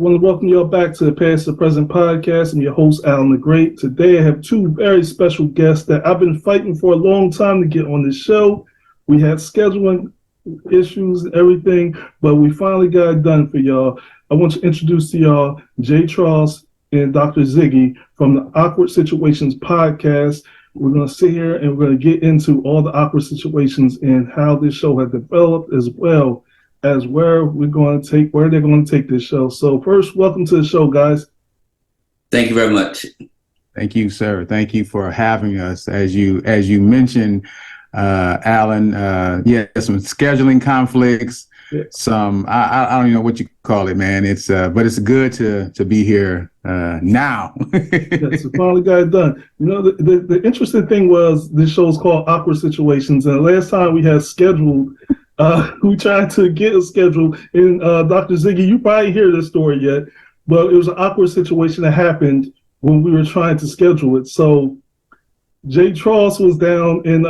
want to welcome y'all back to the Past the Present podcast. I'm your host, Alan the Great. Today I have two very special guests that I've been fighting for a long time to get on this show. We had scheduling issues and everything, but we finally got it done for y'all. I want to introduce to y'all JTross and Dr. Ziggy from the Awkward Situations podcast. We're going to sit here and we're going to get into all the awkward situations and how this show has developed, as well as where they're going to take this show. So first, welcome to the show, guys. Thank you very much. Thank you, sir. Thank you for having us. As you mentioned, Alan, some scheduling conflicts, some I don't even know what you call it, man. It's but it's good to be here now. Yes, we finally got it done. You know, the interesting thing was this show is called Awkward Situations, and the last time we had scheduled, we tried to get a schedule. And Dr. Ziggy, you probably hear this story yet, but it was an awkward situation that happened when we were trying to schedule it. So JTross was down in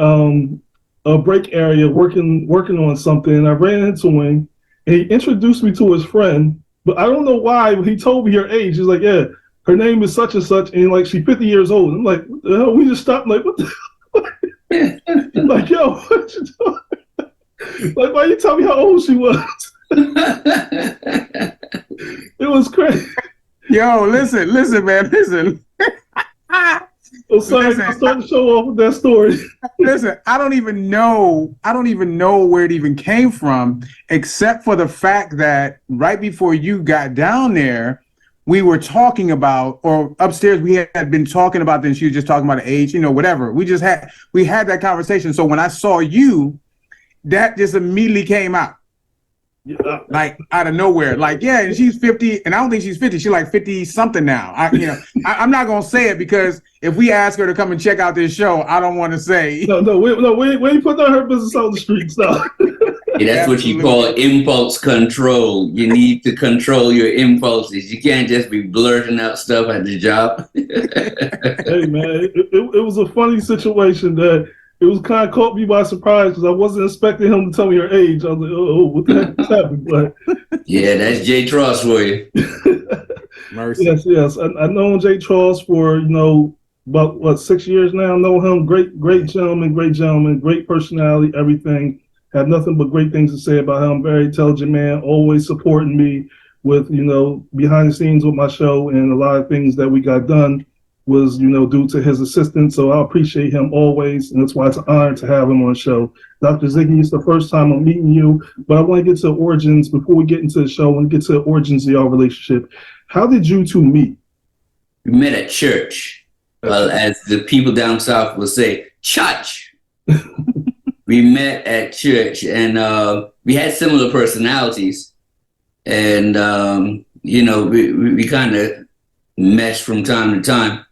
a break area working on something, and I ran into him, and he introduced me to his friend, but I don't know why. He told me her age. He's like, yeah, her name is such and such, and like she's 50 years old. I'm like, what the hell? We just stopped. Like, what the like, yo, what you doing? Like, why you tell me how old she was? It was crazy. Yo, listen, man, listen. Oh, sorry, I started to show off with that story. Listen, I don't even know where it even came from, except for the fact that right before you got down there, we were talking about, or upstairs we had been talking about this. She was just talking about the age, whatever. We had that conversation. So when I saw you, that just immediately came out. Yeah. Like out of nowhere. Like, yeah, and she's 50, and I don't think she's 50. She's like 50 something now. I'm not gonna say it because if we ask her to come and check out this show, I don't want to say. We ain't putting her business on the streets, though. Yeah, that's what you call impulse control. You need to control your impulses. You can't just be blurting out stuff at the job. Hey, man, it was a funny situation that it was kind of caught me by surprise because I wasn't expecting him to tell me her age. I was like, oh, what the heck is happening? But yeah, that's JTross for you. Mercy. Yes. I know JTross for, about 6 years now. I know him. Great gentleman, great personality, everything. Have nothing but great things to say about him. Very intelligent man, always supporting me with, behind the scenes with my show, and a lot of things that we got done was, due to his assistance. So I appreciate him always, and that's why it's an honor to have him on the show. Dr. Ziggy, it's the first time I'm meeting you, but I want to get to the origins before we get into the show and get to the origins of your relationship. How did you two meet? We met at church. Well, as the people down south will say, church. We met at church, and we had similar personalities, and we kind of meshed from time to time.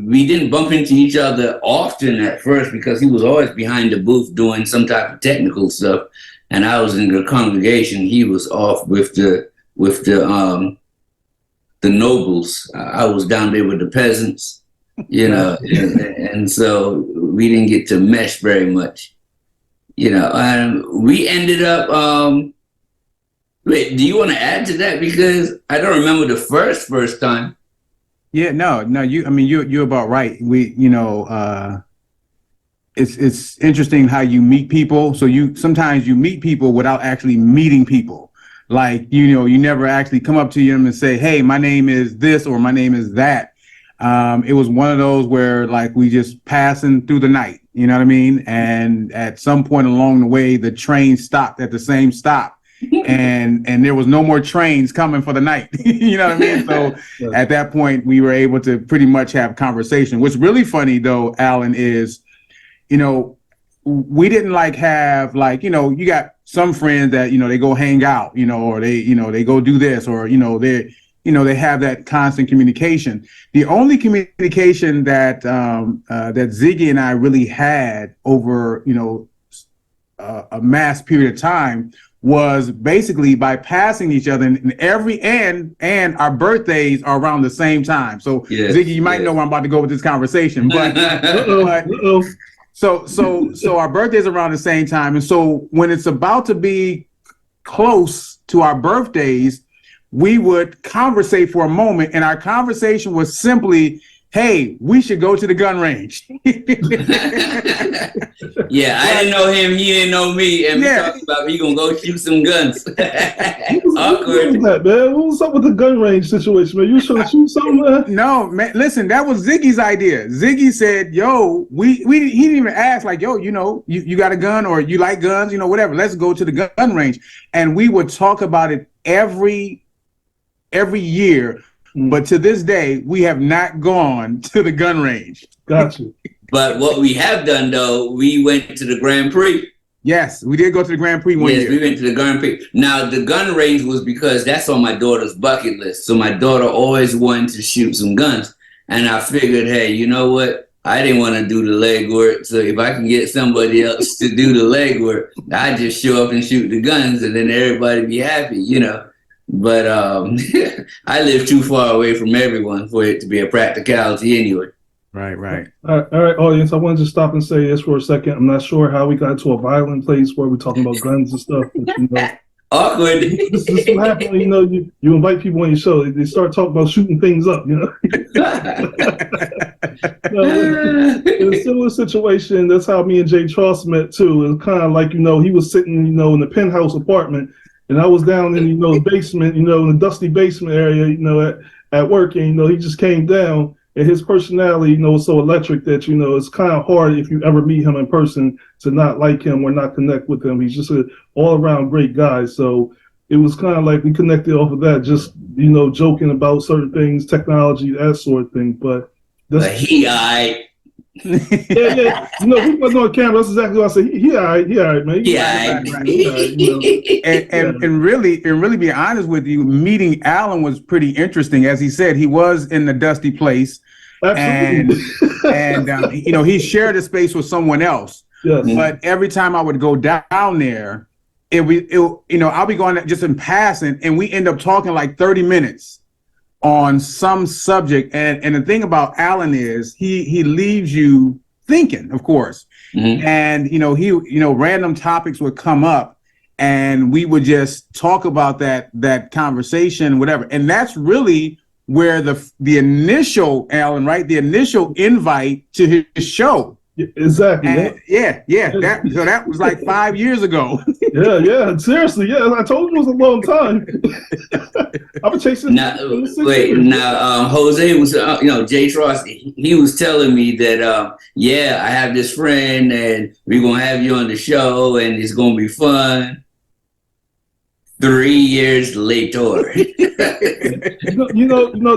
We didn't bump into each other often at first because he was always behind the booth doing some type of technical stuff, and I was in the congregation. He was off with the nobles. I was down there with the peasants, and so we didn't get to mesh very much, and we ended up. Wait, do you want to add to that? Because I don't remember the first time. Yeah, no, you're about right. It's interesting how you meet people. So sometimes you meet people without actually meeting people. Like, you never actually come up to them and say, hey, my name is this or my name is that. It was one of those where like we just passing through the night, you know what I mean? And at some point along the way, the train stopped at the same stop. and there was no more trains coming for the night. You know what I mean? So at that point, we were able to pretty much have conversation. What's really funny, though, Alan, is, we didn't have you got some friends that, they go hang out, or they go do this, or, they have that constant communication. The only communication that that Ziggy and I really had over, a mass period of time was basically by passing each other, and our birthdays are around the same time. So yes, Ziggy, you might know where I'm about to go with this conversation, but so our birthdays are around the same time, and so when it's about to be close to our birthdays, we would conversate for a moment, and our conversation was simply, hey, we should go to the gun range. Yeah, I didn't know him, he didn't know me, and we talking about we gonna go shoot some guns. Awkward. What was that, man? What was up with the gun range situation, man? You was trying to shoot something, man? No, man, listen, that was Ziggy's idea. Ziggy said, yo, he didn't even ask, like, yo, you got a gun or you like guns, whatever. Let's go to the gun range. And we would talk about it every year. But to this day, we have not gone to the gun range. Gotcha. But what we have done, though, we went to the Grand Prix. Yes, we did go to the Grand Prix one year. Yes, we went to the Grand Prix. Now, the gun range was because that's on my daughter's bucket list. So my daughter always wanted to shoot some guns. And I figured, hey, you know what? I didn't want to do the legwork. So if I can get somebody else to do the legwork, I just show up and shoot the guns and then everybody be happy, But I live too far away from everyone for it to be a practicality anyway. Right. All right, audience. I wanted to stop and say this for a second. I'm not sure how we got to a violent place where we're talking about guns and stuff. But, Awkward. This is what happens when, you invite people on your show. They start talking about shooting things up, In a similar situation, that's how me and JTross met too. It was kind of like, he was sitting, in the penthouse apartment, and I was down in, the basement, in the dusty basement area, at work, and, he just came down, and his personality, was so electric that, it's kind of hard if you ever meet him in person to not like him or not connect with him. He's just an all-around great guy. So it was kind of like we connected off of that, just, joking about certain things, technology, that sort of thing. But yeah. Yeah. We wasn't on camera. That's exactly what I said. He all right, man. And really be honest with you, meeting Alan was pretty interesting. As he said, he was in the dusty place. Absolutely. And he shared a space with someone else. Yes. But every time I would go down there, I'll be going just in passing, and we end up talking like 30 minutes on some subject. And the thing about Alan is he leaves you thinking, of course. Mm-hmm. And random topics would come up, and we would just talk about that conversation, whatever. And that's really where the initial, Alan, right? The initial invite to his show. Yeah, exactly. And that was like 5 years ago. Yeah. Seriously, yeah. I told you it was a long time. I've been chasing. Jose was, JTross. He was telling me that, I have this friend, and we're gonna have you on the show, and it's gonna be fun. 3 years later.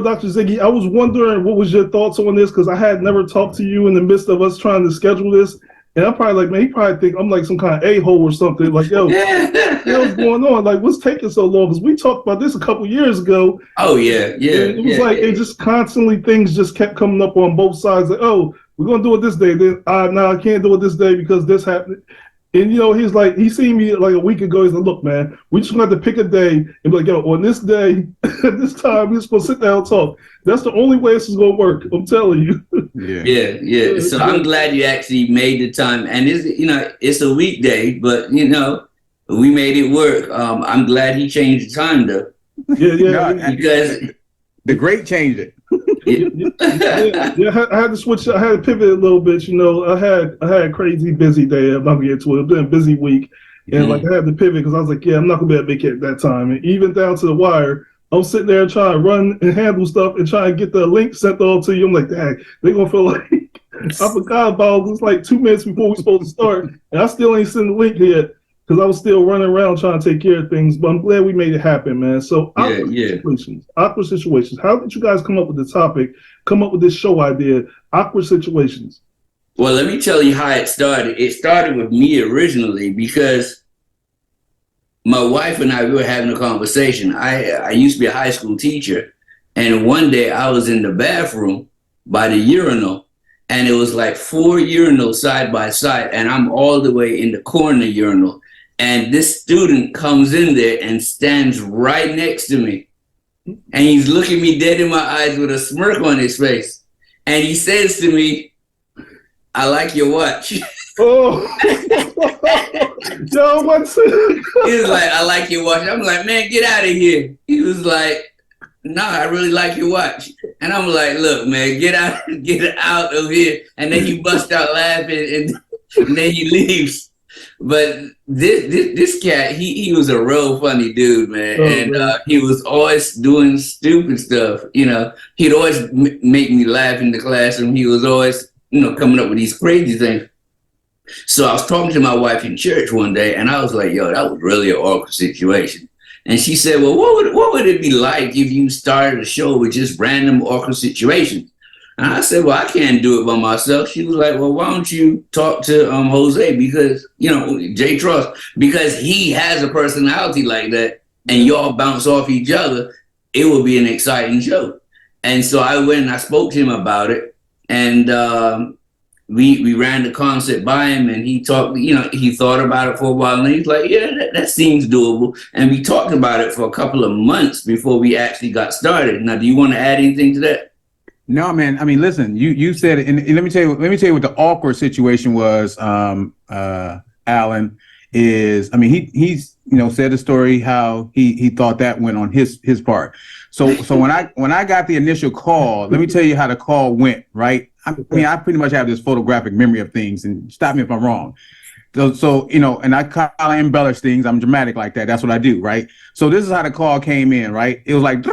Dr. Ziggy, I was wondering what was your thoughts on this, because I had never talked to you in the midst of us trying to schedule this. And I'm probably like, man, he probably think I'm like some kind of a-hole or something. Like, yo, what's going on? Like, what's taking so long? Because we talked about this a couple years ago. Oh, yeah. It was it just constantly, things just kept coming up on both sides. Like, oh, we're going to do it this day. Then, no, I can't do it this day because this happened. And, he's like, he seen me like a week ago. He's like, look, man, we just going to have to pick a day and be like, yo, on this day, at this time, we're supposed to sit down and talk. That's the only way this is going to work. I'm telling you. Yeah. So I'm glad you actually made the time. And it's a weekday, but, we made it work. I'm glad he changed the time, though. Yeah. Because the great changed it. I had to switch. I had to pivot a little bit. I had a crazy busy day. I'm not gonna get to it. It's been a busy week, and I had to pivot because I was like, I'm not gonna be able to make it at that time. And even down to the wire, I'm sitting there trying to run and handle stuff and trying to get the link sent all to you. I'm like, dang, they're gonna feel like I forgot about it. It's like 2 minutes before we're supposed to start, and I still ain't sent the link yet because I was still running around trying to take care of things. But I'm glad we made it happen, man. So awkward situations. How did you guys come up with the topic? Come up with this show idea? Awkward situations. Well, let me tell you how it started. It started with me originally because my wife and I, we were having a conversation. I used to be a high school teacher, and one day I was in the bathroom by the urinal, and it was like 4 urinals side by side, and I'm all the way in the corner urinal. And this student comes in there and stands right next to me. And he's looking me dead in my eyes with a smirk on his face. And he says to me, I like your watch. Oh, yo, what's it? He was like, I like your watch. I'm like, man, get out of here. He was like, no, I really like your watch. And I'm like, look, man, get out of here. And then he bust out laughing and then he leaves. But this cat, he was a real funny dude, man. And he was always doing stupid stuff. You know, he'd always make me laugh in the classroom. He was always, coming up with these crazy things. So I was talking to my wife in church one day, and I was like, yo, that was really an awkward situation. And she said, well, what would it be like if you started a show with just random awkward situations? And I said, well, I can't do it by myself. She was like, well, why don't you talk to Jose, because, JTross, because he has a personality like that, and y'all bounce off each other. It will be an exciting show. And so I went and I spoke to him about it, and we ran the concept by him, and he talked, he thought about it for a while, and he's like, yeah, that seems doable. And we talked about it for a couple of months before we actually got started. Now, do you want to add anything to that? No, man. I mean, listen, you said it, and let me tell you what the awkward situation was, Alan, is, I mean, he's said the story how he thought that went on his part. So when I got the initial call, let me tell you how the call went, right? I mean, I pretty much have this photographic memory of things, and stop me if I'm wrong. So and I kind of embellish things. I'm dramatic like that. That's what I do, right? So this is how the call came in, right? It was like,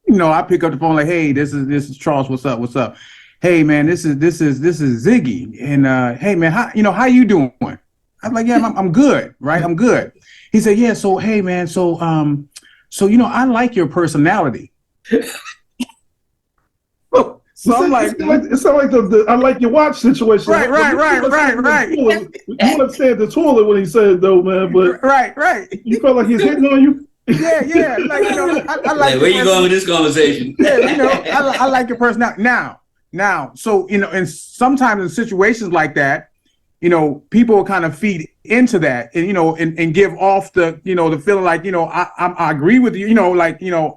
I pick up the phone like, hey, this is Charles. What's up? Hey, man, this is Ziggy, and hey, man, how you doing? I'm like, yeah, I'm good, right? I'm good. He said, yeah. So hey, man, so I like your personality. So I'm like, it's not like the I like your watch situation. Right. You understand the toilet when he said though, man, but right. You felt like he's hitting on you. Yeah. Like, I like. Where you going with this conversation? Yeah, I like your personality. Now, so and sometimes in situations like that, people will kind of feed into that, and and give off the the feeling like I agree with you,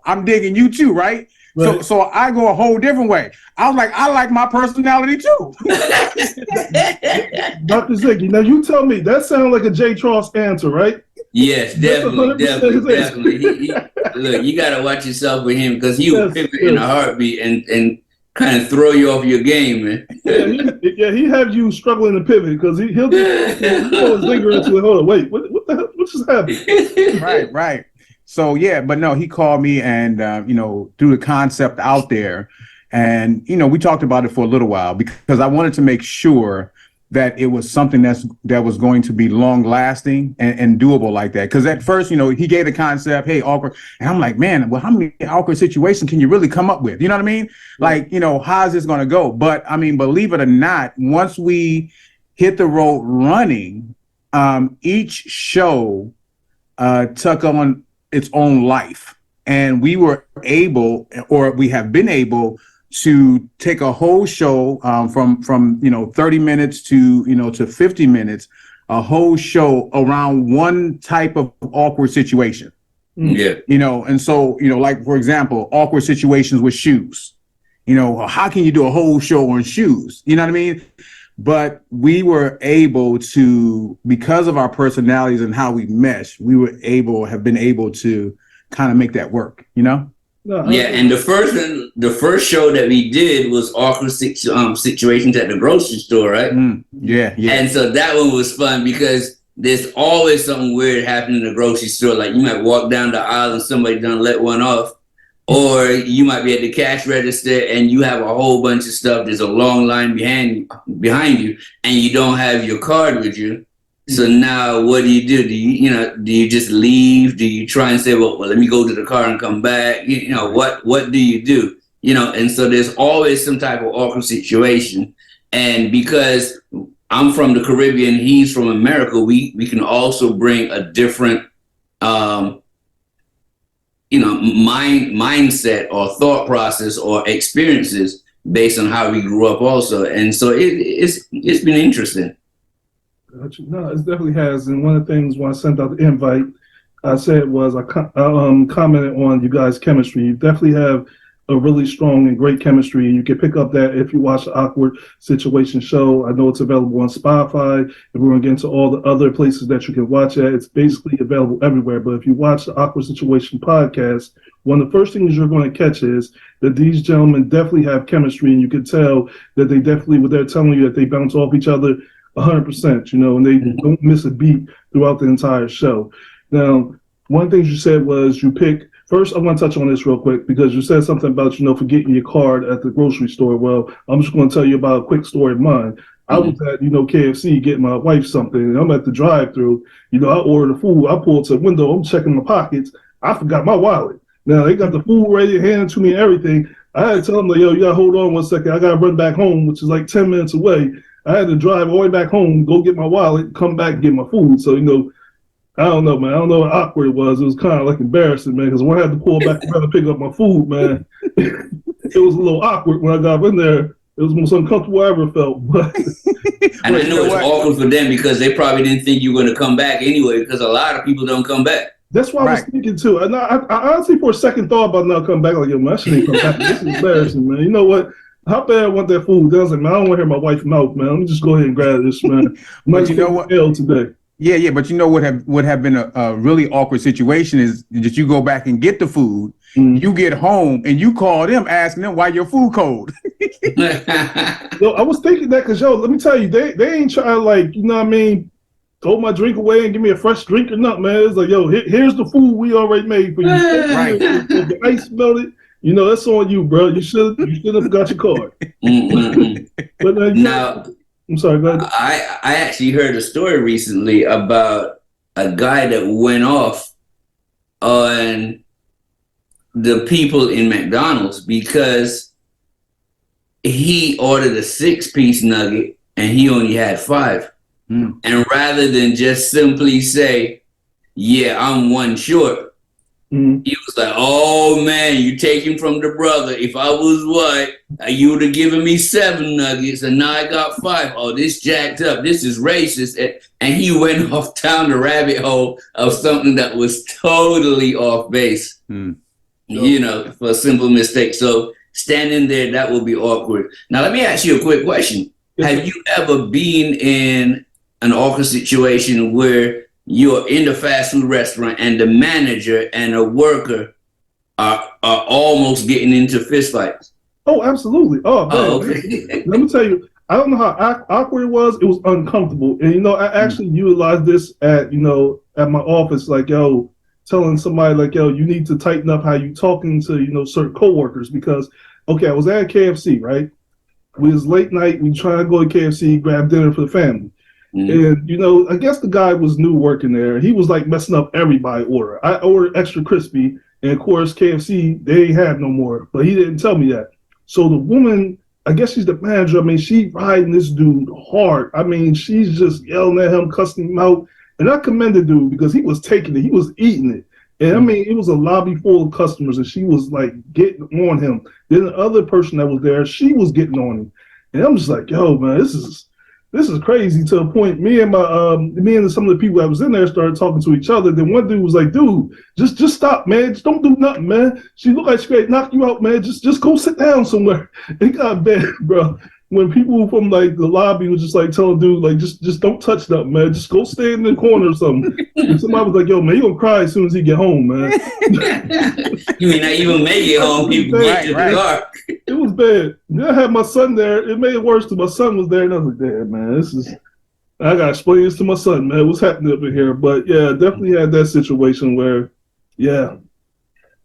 I'm digging you too, right? Right. So I go a whole different way. I was like, I like my personality too. Dr. Ziggy, now you tell me, that sounds like a JTross answer, right? Yes, definitely. Look, you got to watch yourself with him, because he will pivot in a heartbeat and kind of throw you off your game, man. He have you struggling to pivot, because he'll just throw his finger into it. Hold on, wait, what the hell? What just happened? Right. So yeah, but no, he called me and threw the concept out there, and we talked about it for a little while, because I wanted to make sure that it was something that was going to be long lasting and doable like that. Because at first, he gave the concept, hey, awkward, and I'm like, man, well, how many awkward situations can you really come up with? You know what I mean? Like, how's this going to go? But I mean, believe it or not, once we hit the road running, each show took on its own life, and we were able, or we have been able, to take a whole show from 30 minutes to 50 minutes, a whole show around one type of awkward situation. Yeah. And so like, for example, awkward situations with shoes. How can you do a whole show on shoes? You know what I mean? But we were able to, because of our personalities and how we mesh, have been able to kind of make that work, Yeah, and the first show that we did was awkward situations at the grocery store, right? Yeah. And so that one was fun, because there's always something weird happening in the grocery store. Like, you might walk down the aisle and somebody done let one off, or you might be at the cash register and you have a whole bunch of stuff. There's a long line behind you, and you don't have your card with you. So now what do? Do you just leave? Do you try and say, well, let me go to the car and come back? What do you do? And so there's always some type of awkward situation. And because I'm from the Caribbean, he's from America, we can also bring a different, mindset or thought process or experiences based on how we grew up also. And so it's been interesting. No, it definitely has. And one of the things when I sent out the invite, I said was I commented on you guys' chemistry. You definitely have a really strong and great chemistry. And you can pick up that if you watch the Awkward Situation show. I know it's available on Spotify, and we're going to get into all the other places that you can watch at. It's basically available everywhere. But if you watch the Awkward Situation podcast, one of the first things you're going to catch is that these gentlemen definitely have chemistry, and you can tell that they definitely, what they're telling you, that they bounce off each other 100%, and they don't miss a beat throughout the entire show. Now, one of the things you said was you pick. First, I want to touch on this real quick because you said something about, forgetting your card at the grocery store. Well, I'm just going to tell you about a quick story of mine. I was at, KFC getting my wife something, and I'm at the drive-thru. I ordered the food. I pulled to the window. I'm checking my pockets. I forgot my wallet. Now, they got the food ready, handed to me and everything. I had to tell them, like, yo, you got to hold on one second. I got to run back home, which is like 10 minutes away. I had to drive all the way back home, go get my wallet, come back and get my food. So, I don't know, man. I don't know what awkward it was. It was kind of like embarrassing, man, because when I had to pull back around to pick up my food, man, it was a little awkward when I got in there. It was the most uncomfortable I ever felt. But and I know it's awkward for them because they probably didn't think you were going to come back anyway, because a lot of people don't come back. That's what I was thinking, too. And I honestly, for a second, thought about not coming back. Like, yo, man, I shouldn't come back. This is embarrassing, man. You know what? How bad I want that food? I was like, man, I don't want to hear my wife's mouth, man. Let me just go ahead and grab this, man. But you know what? Today. Yeah, but would have been a really awkward situation is that you go back and get the food, you get home, and you call them asking them why your food cold. Yo, I was thinking that because, let me tell you, they ain't trying to, throw my drink away and give me a fresh drink or nothing, man. It's like, yo, here's the food we already made for you. Right. The ice melted. That's on you, bro. You should have forgot your card. But now, I'm sorry, go ahead. I actually heard a story recently about a guy that went off on the people in McDonald's because he ordered a 6-piece nugget and he only had 5. And rather than just simply say, yeah, I'm one short, he was like, oh, man, you taking from the brother. If I was white, you would have given me 7 nuggets, and now I got 5. Oh, this jacked up. This is racist. And he went off down the rabbit hole of something that was totally off base, for a simple mistake. So standing there, that will be awkward. Now, let me ask you a quick question. Have you ever been in an awkward situation where you're in the fast food restaurant and the manager and a worker are almost getting into fistfights? Oh, absolutely. Oh, man. Okay. Let me tell you, I don't know how awkward it was. It was uncomfortable. And, I actually utilized this at my office, like, yo, telling somebody, like, yo, you need to tighten up how you talking to, certain coworkers because, okay, I was at KFC, right? It was late night. We trying to go to KFC, grab dinner for the family. And, I guess the guy was new working there. He was like messing up everybody's order. I ordered extra crispy, and of course, KFC, they ain't have no more, but he didn't tell me that. So the woman, I guess she's the manager. She riding this dude hard. She's just yelling at him, cussing him out. And I commend the dude because he was taking it. He was eating it. And it was a lobby full of customers, and she was like getting on him. Then the other person that was there, she was getting on him. And I'm just like, yo, man, this is crazy to a point. Me and some of the people that was in there started talking to each other. Then one dude was like, dude, just stop, man. Just don't do nothing, man. She looked like she could knock you out, man. Just go sit down somewhere. It got bad, bro. When people from like the lobby was just like telling dude, like, just don't touch that, man. Just go stay in the corner or something. And somebody was like, yo, man, he gonna cry as soon as he get home, man. You mean not even make it home? People get to the car. It was bad. Then I had my son there. It made it worse because my son was there, and I was like, damn, man, I gotta explain this to my son, man. What's happening up in here? But yeah, definitely had that situation where, yeah.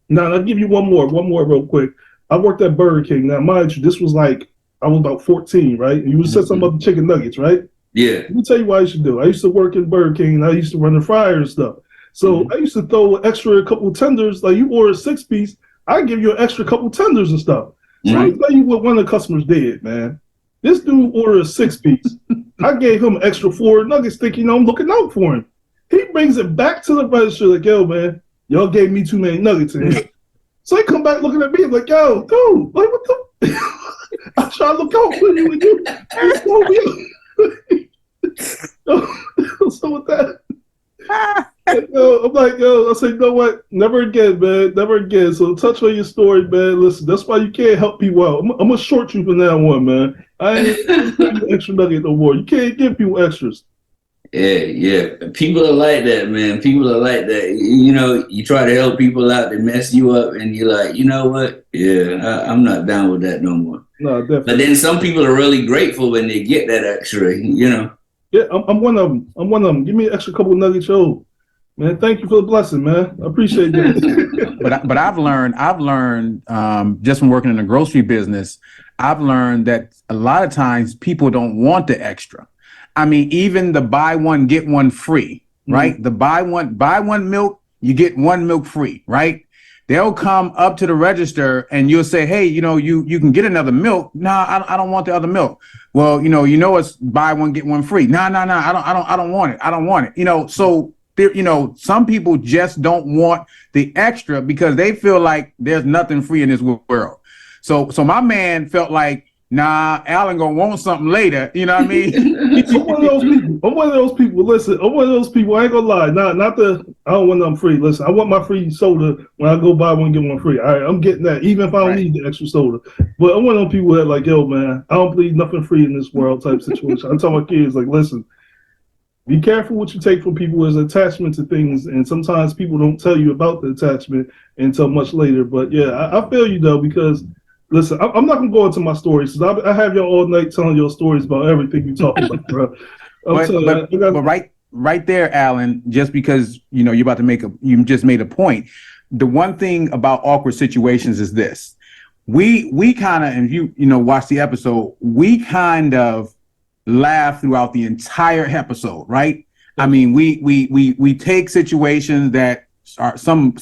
Now I'll give you one more real quick. I worked at Burger King. Now, mind you, this was like I was about 14, right? And you said something about the chicken nuggets, right? Yeah. Let me tell you what I used to do. I used to work in Burger King, and I used to run the fryer and stuff. So I used to throw an extra couple tenders. Like you order a 6-piece, I give you an extra couple tenders and stuff. So I'll tell you what one of the customers did, man. This dude ordered a 6-piece. I gave him an extra 4 nuggets thinking, I'm looking out for him. He brings it back to the register like, yo, man, y'all gave me too many nuggets in here. So he come back looking at me like, yo, dude, like, what the? I try to look out for you and you told me. So with that, I'm like, yo, I say, you know what? Never again, man. Never again. So touch on your story, man. Listen, that's why you can't help people out. I'm gonna short you from now on, man. I ain't gonna give you extra nugget no more. You can't give people extras. Yeah. People are like that, man. People are like that. You know, you try to help people out, they mess you up, and you're like, you know what? Yeah, I'm not down with that no more. No, definitely. But then some people are really grateful when they get that extra, you know. Yeah, I'm one of them. I'm one of them. Give me an extra couple of nuggets, yo. Man, thank you for the blessing, man. I appreciate that. But I've learned just from working in the grocery business, I've learned that a lot of times people don't want the extra. I mean, even the buy one get one free, right? The buy one milk, you get one milk free, right? They'll come up to the register and you'll say, hey, you know, you can get another milk. Nah, I don't want the other milk. Well, you know, it's buy one get one free. Nah, I don't want it. I don't want it. You know, so you know, some people just don't want the extra because they feel like there's nothing free in this world. So my man felt like, nah, Alan gonna want something later. You know what I mean? I'm one of those people. I'm one of those people. Listen, I'm one of those people. I ain't gonna lie. Not the. I don't want them free. Listen, I want my free soda when I go buy one get one free. All right, I'm getting that, even if I don't need the extra soda. But I'm one of those people that like, yo, man, I don't believe nothing free in this world type situation. I tell my kids like, listen, be careful what you take from people as attachment to things, and sometimes people don't tell you about the attachment until much later. But yeah, I feel you though, because listen, I'm not gonna go into my stories because I have y'all all night telling your stories about everything you talk about, bro. But right there, Alan, just because you know you just made a point. The one thing about awkward situations is this: we kind of, and you know watch the episode, we kind of laugh throughout the entire episode, right? I mean, we take situations that are some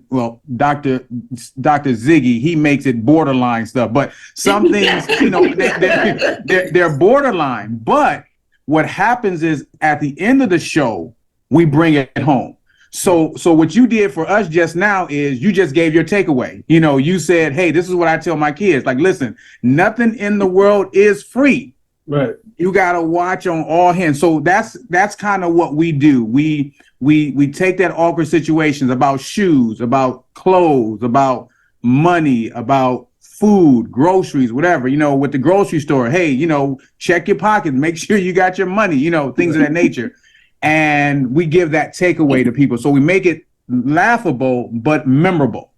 well, Dr. Ziggy, he makes it borderline stuff, but some things, you know, they're borderline. But what happens is at the end of the show, we bring it home. So what you did for us just now is you just gave your takeaway. You know, you said, hey, this is what I tell my kids. Like, listen, nothing in the world is free. Right. You got to watch on all hands. So that's kind of what we do. We take that awkward situations about shoes, about clothes, about money, about food, groceries, whatever, you know, with the grocery store. Hey, you know, check your pockets, make sure you got your money, you know, things of that nature. And we give that takeaway to people. So we make it laughable, but memorable.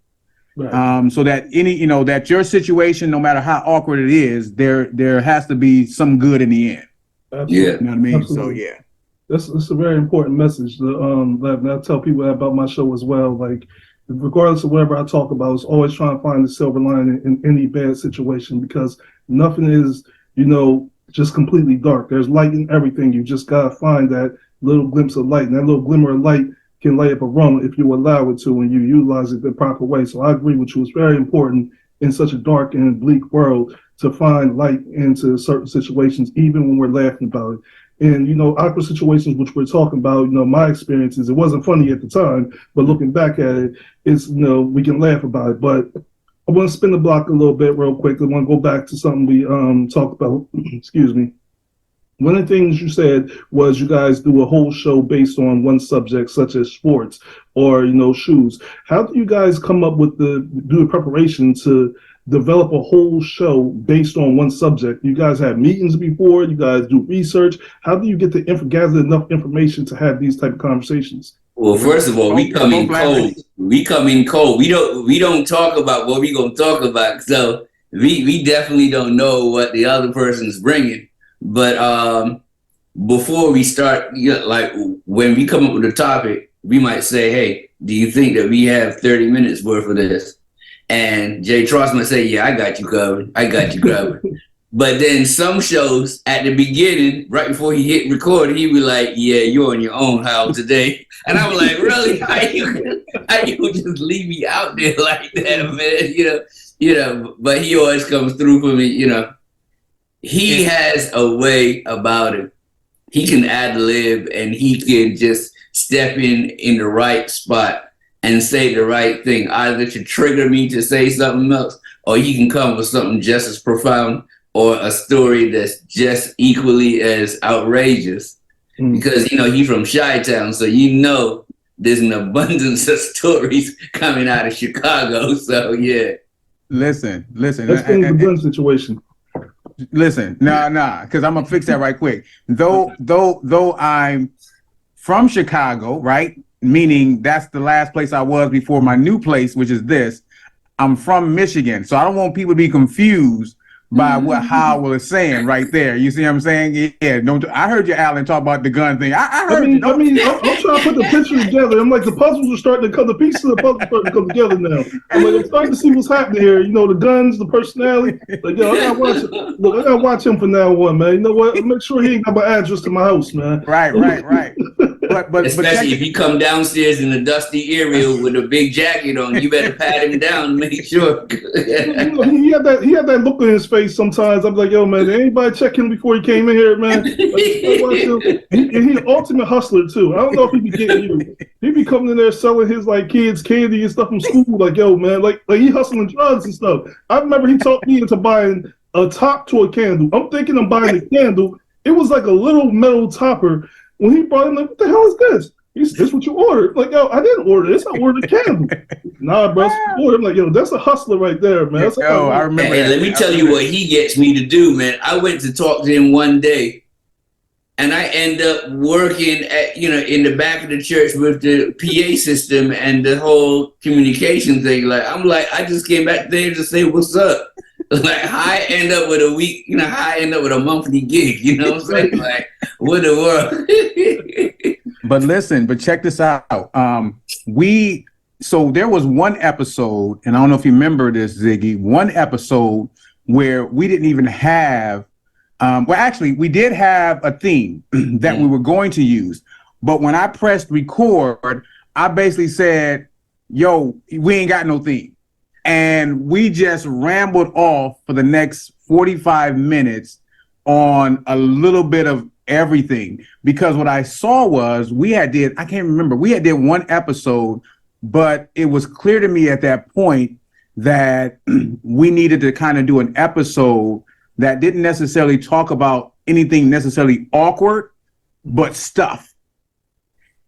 Right. So that that your situation, no matter how awkward it is, there has to be some good in the end. Absolutely. Yeah. You know what I mean? Absolutely. So yeah. That's a very important message. That I tell people about my show as well. Like, regardless of whatever I talk about, it's always trying to find the silver lining in any bad situation, because nothing is, you know, just completely dark. There's light in everything. You just gotta find that little glimpse of light, and that little glimmer of light can light up a room if you allow it to and you utilize it the proper way. So I agree with you. It's very important in such a dark and bleak world to find light into certain situations, even when we're laughing about it. And, you know, awkward situations, which we're talking about, you know, my experiences, it wasn't funny at the time, but looking back at it, it's, you know, we can laugh about it. But I want to spin the block a little bit real quick. I want to go back to something we talked about. Excuse me. One of the things you said was you guys do a whole show based on one subject, such as sports or, you know, shoes. How do you guys come up with do the preparation to develop a whole show based on one subject? You guys have meetings before, you guys do research. How do you get to gather enough information to have these type of conversations? Well, first of all, we come in cold. We come in cold. We don't talk about what we gonna talk about. So we definitely don't know what the other person's bringing. But before we start, you know, like when we come up with a topic, we might say, hey, do you think that we have 30 minutes worth of this? And JTross might say, yeah, I got you covered. But then some shows at the beginning, right before he hit record, he be like, yeah, you're on your own, Hal, today. And I'm like, really? How you just leave me out there like that, man? You know, but he always comes through for me, you know. He has a way about him. He can ad-lib and he can just step in the right spot and say the right thing, either to trigger me to say something else, or he can come with something just as profound or a story that's just equally as outrageous. Because, you know, he's from Chi-Town, so you know there's an abundance of stories coming out of Chicago. So yeah. Listen. Let's bring the gun situation. Listen, because I'm gonna fix that right quick. Though I'm from Chicago, right? Meaning that's the last place I was before my new place, which is this. I'm from Michigan, so I don't want people to be confused by what Howell is saying right there. You see what I'm saying? Yeah. Don't. I heard you, Alan, talk about the gun thing. I heard you. I'm trying to put the picture together. I'm like, the puzzles are starting to come. The pieces of the puzzle are starting to come together now. I'm like, I'm starting to see what's happening here. You know, the guns, the personality. Like, yo, I gotta watch it. Look, I gotta watch him from now on, man. You know what? Make sure he ain't got my address to my house, man. Right. But especially if you come downstairs in a dusty area with a big jacket on, you better pat him down and make sure. He had that look on his face sometimes. I'm like, yo, man, did anybody check him before he came in here, man? Like, he's an ultimate hustler too. I don't know if he be getting you. He be coming in there selling his like kids candy and stuff from school. Like, yo, man, like he hustling drugs and stuff. I remember he talked me into buying a top to a candle. I'm thinking I'm buying a candle. It was like a little metal topper. When he brought him, like, what the hell is this? He's this what you ordered? Like, yo, I didn't order this. I ordered a candle. Nah, bro. I'm like, yo, that's a hustler right there, man. I remember. Hey, let me tell you what he gets me to do, man. I went to talk to him one day, and I end up working at, in the back of the church with the PA system and the whole communication thing. Like, I'm like, I just came back there to say what's up. Like, I end up with a week, I end up with a monthly gig, you know what I'm saying? Like, what the world? But check this out. So there was one episode, and I don't know if you remember this, Ziggy, one episode where we didn't even have, actually, we did have a theme that we were going to use. But when I pressed record, I basically said, yo, we ain't got no theme. And we just rambled off for the next 45 minutes on a little bit of everything, because what I saw was we had did one episode, but it was clear to me at that point that we needed to kind of do an episode that didn't necessarily talk about anything necessarily awkward, but stuff.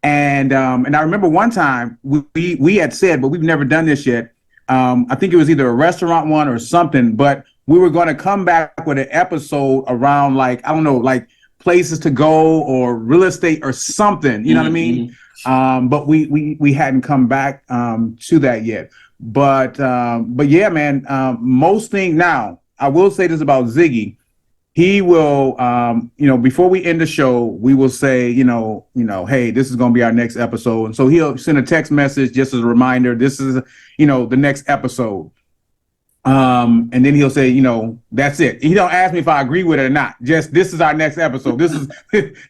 And I remember one time we had said, but we've never done this yet. I think it was either a restaurant one or something, but we were going to come back with an episode around, like, I don't know, like places to go or real estate or something, you know what I mean? But we hadn't come back to that yet. But yeah, man, most thing now, I will say this about Ziggy. He will, before we end the show, we will say, hey, this is going to be our next episode. And so he'll send a text message just as a reminder. This is, the next episode. And then he'll say, that's it. He don't ask me if I agree with it or not. Just this is our next episode. This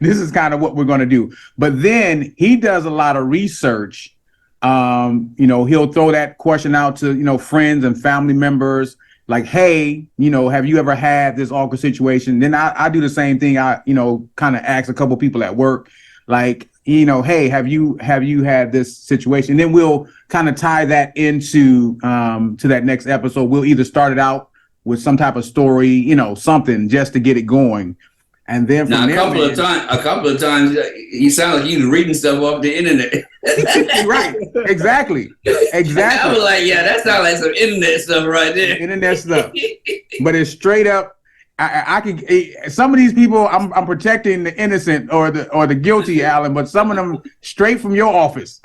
is kind of what we're going to do. But then he does a lot of research. He'll throw that question out to, friends and family members. Like, hey, have you ever had this awkward situation? Then I do the same thing. I, kind of ask a couple people at work, like, hey, have you had this situation? And then we'll kind of tie that into to that next episode. We'll either start it out with some type of story, something just to get it going. And then from a couple of times, you sound like you reading stuff off the internet. Right. Exactly. I was like, yeah, that sounds like some internet stuff right there. Internet stuff. But it's straight up. I can. Some of these people, I'm protecting the innocent or the guilty, Alan. But some of them straight from your office.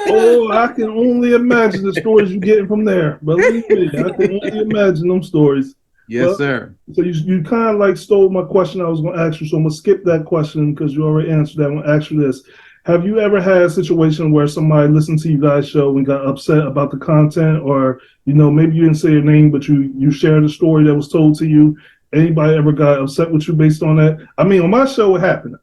Oh, I can only imagine the stories you're getting from there. Believe me, I can only imagine them stories. Yes, sir. So you kind of like stole my question I was going to ask you. So I'm going to skip that question because you already answered that. I'm going to ask you this. Have you ever had a situation where somebody listened to you guys' show and got upset about the content, or, maybe you didn't say your name, but you shared a story that was told to you? Anybody ever got upset with you based on that? I mean, on my show, it happened.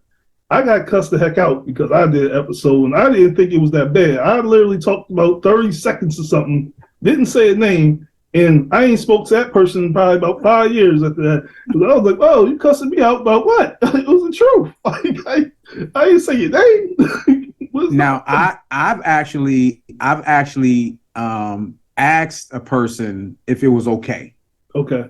I got cussed the heck out because I did an episode and I didn't think it was that bad. I literally talked about 30 seconds or something, didn't say a name. And I ain't spoke to that person in probably about 5 years after that. Because I was like, oh, you cussing me out about what? It was the truth. I didn't say your name. Now, I've actually asked a person if it was okay. Okay.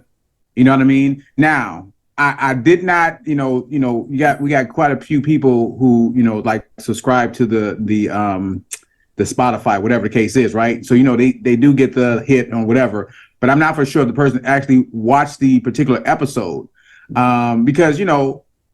You know what I mean? Now, I did not, we got quite a few people who, like subscribe to the Spotify, whatever the case is, right? So, they do get the hit or whatever, but I'm not for sure the person actually watched the particular episode because,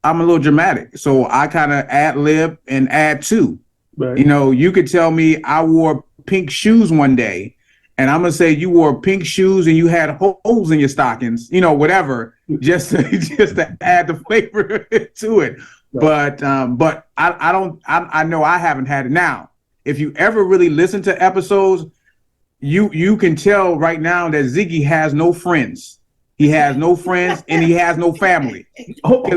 I'm a little dramatic. So I kind of ad lib and add to. Right. You could tell me I wore pink shoes one day, and I'm gonna say you wore pink shoes and you had holes in your stockings, whatever, just to add the flavor to it. Right. But I know I haven't had it. Now, if you ever really listen to episodes, you can tell right now that Ziggy has no friends. He has no friends and he has no family. Hold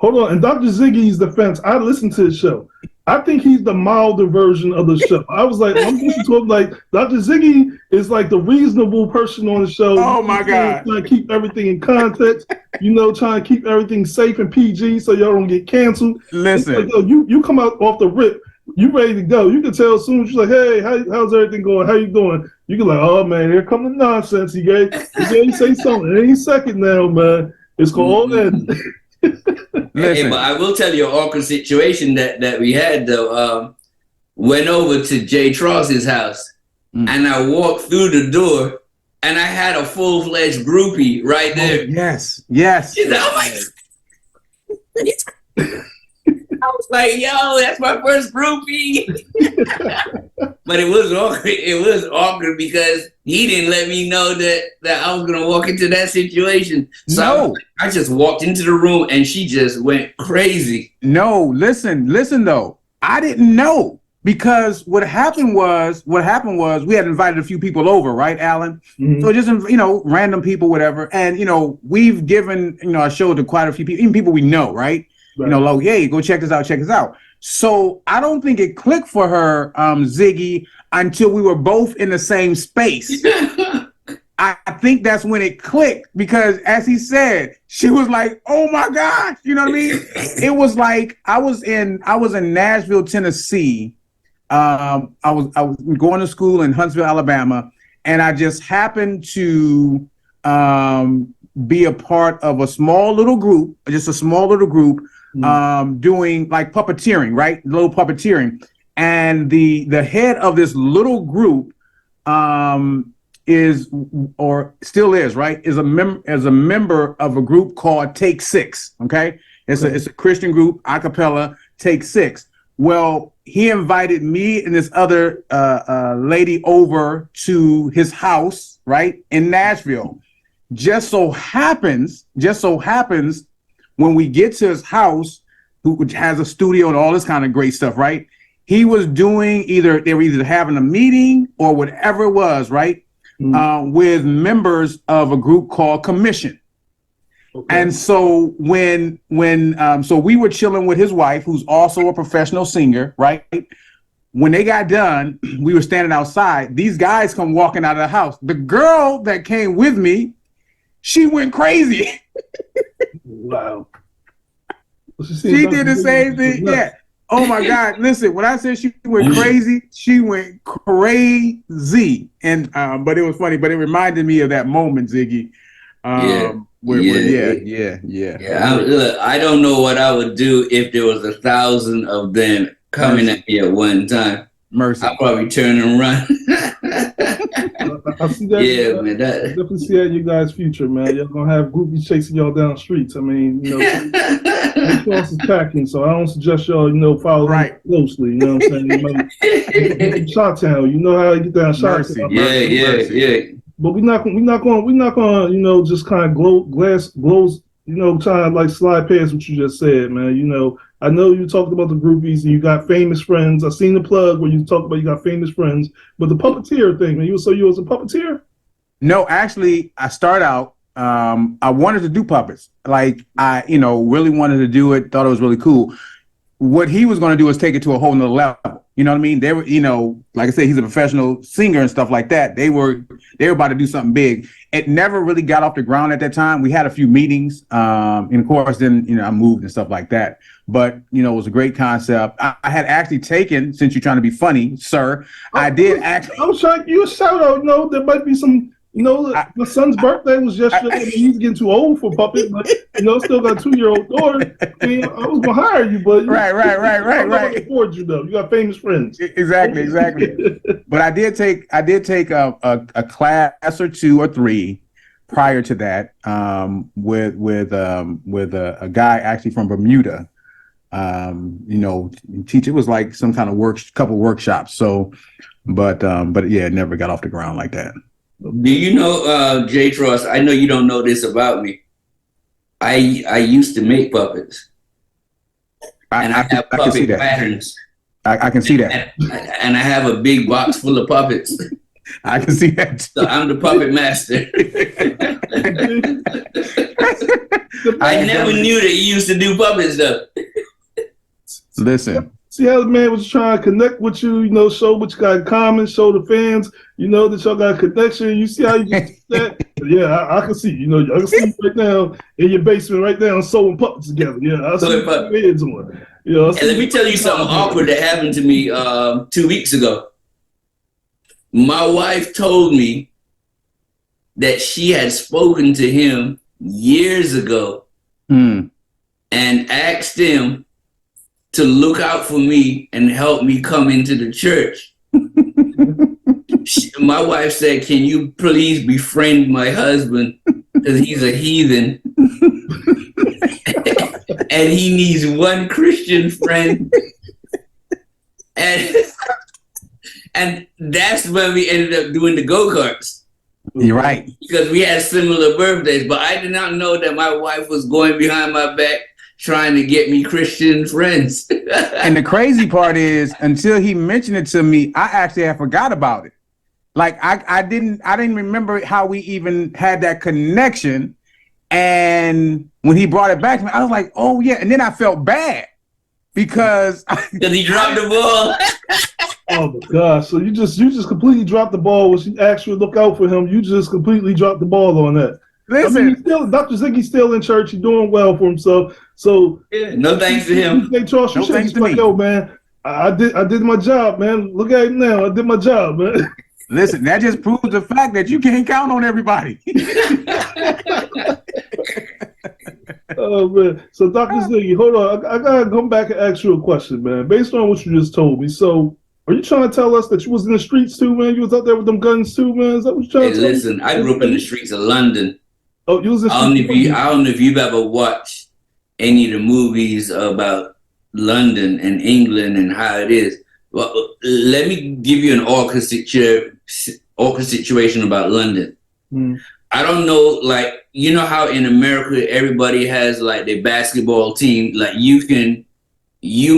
on. In Dr. Ziggy's defense, I listened to his show. I think he's the milder version of the show. I was like, I'm listening to him like Dr. Ziggy is like the reasonable person on the show. Oh my God. Trying to keep everything in context, trying to keep everything safe and PG so y'all don't get canceled. Listen. Like, you come out off the rip, you ready to go. You can tell as soon as you're like, hey, how's everything going? How you doing? You can like, oh man, here come the nonsense. He gave say something. Any second now, man. It's called in. Hey, but I will tell you an awkward situation that we had though. Went over to JTross's house and I walked through the door and I had a full-fledged groupie right there. Oh, yes. She's like, oh my God. I was like, yo, that's my first groupie. But it was awkward. It was awkward because he didn't let me know that I was going to walk into that situation. So I just walked into the room and she just went crazy. No, listen though. I didn't know because what happened was we had invited a few people over, right, Alan? Mm-hmm. So just, random people, whatever. And, we've given, a show to quite a few people, even people we know, right? Right. Hey, go check this out. So I don't think it clicked for her, Ziggy, until we were both in the same space. I think that's when it clicked because, as he said, she was like, "Oh my gosh," you know what I mean? It was like I was in Nashville, Tennessee. I was going to school in Huntsville, Alabama, and I just happened to be a part of a small little group, doing like puppeteering, right? Little puppeteering. And the head of this little group is, or still is, right? Is a member of a group called Take Six. Okay. It's a Christian group, a cappella, Take Six. Well, he invited me and this other lady over to his house, right? In Nashville. Just so happens when we get to his house, which has a studio and all this kind of great stuff, right? He was doing they were either having a meeting or whatever it was, right? Mm-hmm. With members of a group called Commission. Okay. And so so we were chilling with his wife, who's also a professional singer, right? When they got done, we were standing outside. These guys come walking out of the house. The girl that came with me, she went crazy. Wow. She did the same thing. Yeah. Oh my God. Listen, when I said she went crazy, she went crazy. And but it was funny, but it reminded me of that moment, Ziggy. Yeah. Look, I don't know what I would do if there was 1,000 of them coming at me at one time. Mercy. I'll probably turn and run. I see that. Yeah, man. I definitely see that in you guys' future, man. Y'all gonna have groupies chasing y'all down the streets. I mean, JTross is packing, so I don't suggest y'all, follow right closely. You know what I'm saying? Shot-town, you know how you get down Shot-town. Yeah. But we're not gonna, just kind of glows, trying to like slide past what you just said, man. I know you talked about the groupies and you got famous friends. I seen the plug where you talked about you got famous friends, but the puppeteer thing, man, you was a puppeteer? No, actually, I started out. I wanted to do puppets. Like I, really wanted to do it. Thought it was really cool. What he was going to do is take it to a whole nother level. You know what I mean? They were, like I said, he's a professional singer and stuff like that. They were about to do something big. It never really got off the ground at that time. We had a few meetings, and of course, then I moved and stuff like that. But it was a great concept. I had actually taken, since you're trying to be funny, sir, I did actually. I'm trying you a shout out. There might be some You know, my son's birthday was yesterday. I mean, he's getting too old for puppets, but still got a 2-year-old daughter. I mean, I was gonna hire you, but right. I'm not gonna afford you though. You got famous friends. Exactly. But I did take a class or 2 or 3 prior to that with a guy actually from Bermuda. Teach. It was like some kind of couple workshops. So, but yeah, it never got off the ground like that. Do you know, JTross? I know you don't know this about me. I used to make puppets, and I have puppet patterns. I can see that, and I have a big box full of puppets. I can see that. So I'm the puppet master. I never knew that you used to do puppets though. Listen. See how the man was trying to connect with you, show what you got in common, show the fans, that y'all got a connection. You see how you just that? Yeah, I can see. I can see you right now in your basement, right now, sewing puppets together. Yeah, I see your heads on. And let me tell you something awkward that happened to me 2 weeks ago. My wife told me that she had spoken to him years ago and asked him to look out for me and help me come into the church. My wife said, "Can you please befriend my husband because he's a heathen and he needs one Christian friend." And that's when we ended up doing the go-karts. You're right. Because we had similar birthdays, but I did not know that my wife was going behind my back trying to get me Christian friends. And the crazy part is, until he mentioned it to me, I actually had forgot about it. Like I didn't remember how we even had that connection. And when he brought it back to me, I was like, oh yeah. And then I felt bad because he dropped the ball. Oh my gosh! So you just completely dropped the ball when she asked you to look out for him. You just completely dropped the ball on that. Listen, Dr. Ziggy's still in church. He's doing well for himself. So no thanks to him. JTross, you should be like, yo, man, I did my job, man. Look at it now. I did my job, man. Listen, that just proves the fact that you can't count on everybody. Oh man. So Dr. Ziggy, hold on. I gotta come back and ask you a question, man. Based on what you just told me, so are you trying to tell us that you was in the streets too, man? You was out there with them guns too, man? Is that what you're trying to tell me? Listen, I grew up in the streets of London. Oh, you was in I don't know if you've ever watched any of the movies about London and England and how it is. Well, let me give you an awkward situation about London. I don't know, like, you know how in America everybody has like their basketball team. Like you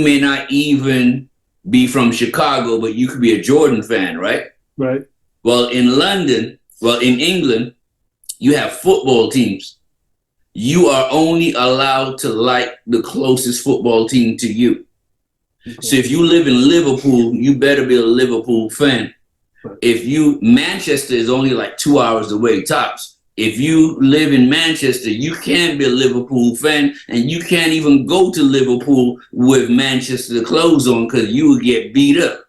may not even be from Chicago, but you could be a Jordan fan, right? Right. Well, in England, you have football teams. You are only allowed to like the closest football team to you. Okay. So if you live in Liverpool, you better be a Liverpool fan. Right. Manchester is only like 2 hours away tops. If you live in Manchester, you can't be a Liverpool fan, and you can't even go to Liverpool with Manchester clothes on because you will get beat up.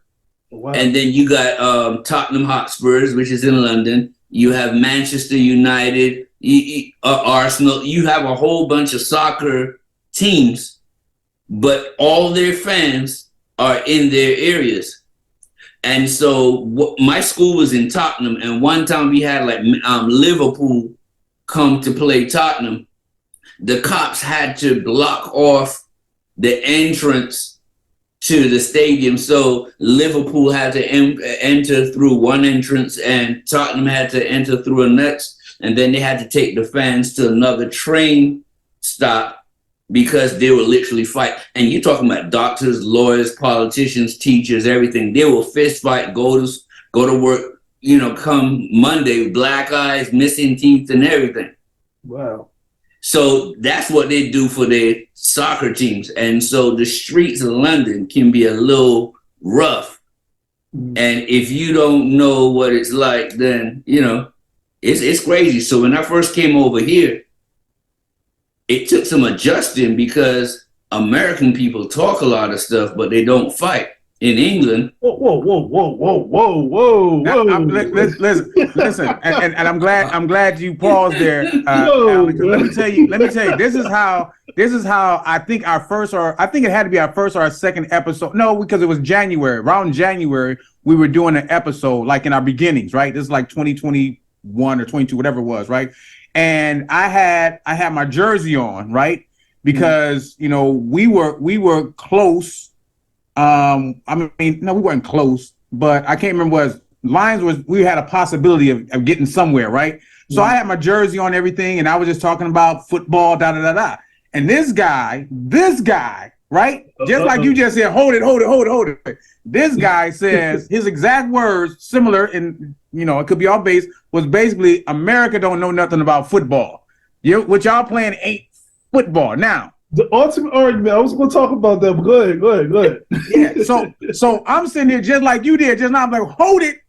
Wow. And then you got Tottenham Hotspurs, which is in London. You have Manchester United, Arsenal. You have a whole bunch of soccer teams, but all their fans are in their areas. And so my school was in Tottenham, and one time we had like Liverpool come to play Tottenham. The cops had to block off the entrance to the stadium. So Liverpool had to enter through one entrance and Tottenham had to enter through a next. And then they had to take the fans to another train stop because they were literally fight. And you're talking about doctors, lawyers, politicians, teachers, everything. They will fist fight, go to work, come Monday, black eyes, missing teeth and everything. Wow. So that's what they do for their soccer teams. And so the streets of London can be a little rough. And if you don't know what it's like, then, it's crazy. So when I first came over here, it took some adjusting because American people talk a lot of stuff, but they don't fight. in England. Whoa. Listen, and I'm glad you paused there, Yo, Alan, 'cause man. let me tell you, this is how I think I think it had to be our first or our second episode. No, because it was January. Around January, we were doing an episode like in our beginnings, right? This is like 2021 or 22, whatever it was, right? And I had my jersey on, right? Because we were close. I mean, no, we weren't close, but I can't remember we had a possibility of getting somewhere, right? So I had my jersey on, everything, and I was just talking about football, da da da da. And this guy, right? Just like you just said, hold it. This guy says his exact words, similar, and it could be all based, was basically America don't know nothing about football. What y'all playing ain't football. Now, the ultimate argument, I was going to talk about that, but go ahead. Yeah, so I'm sitting here just like you did just now. I'm like, hold it.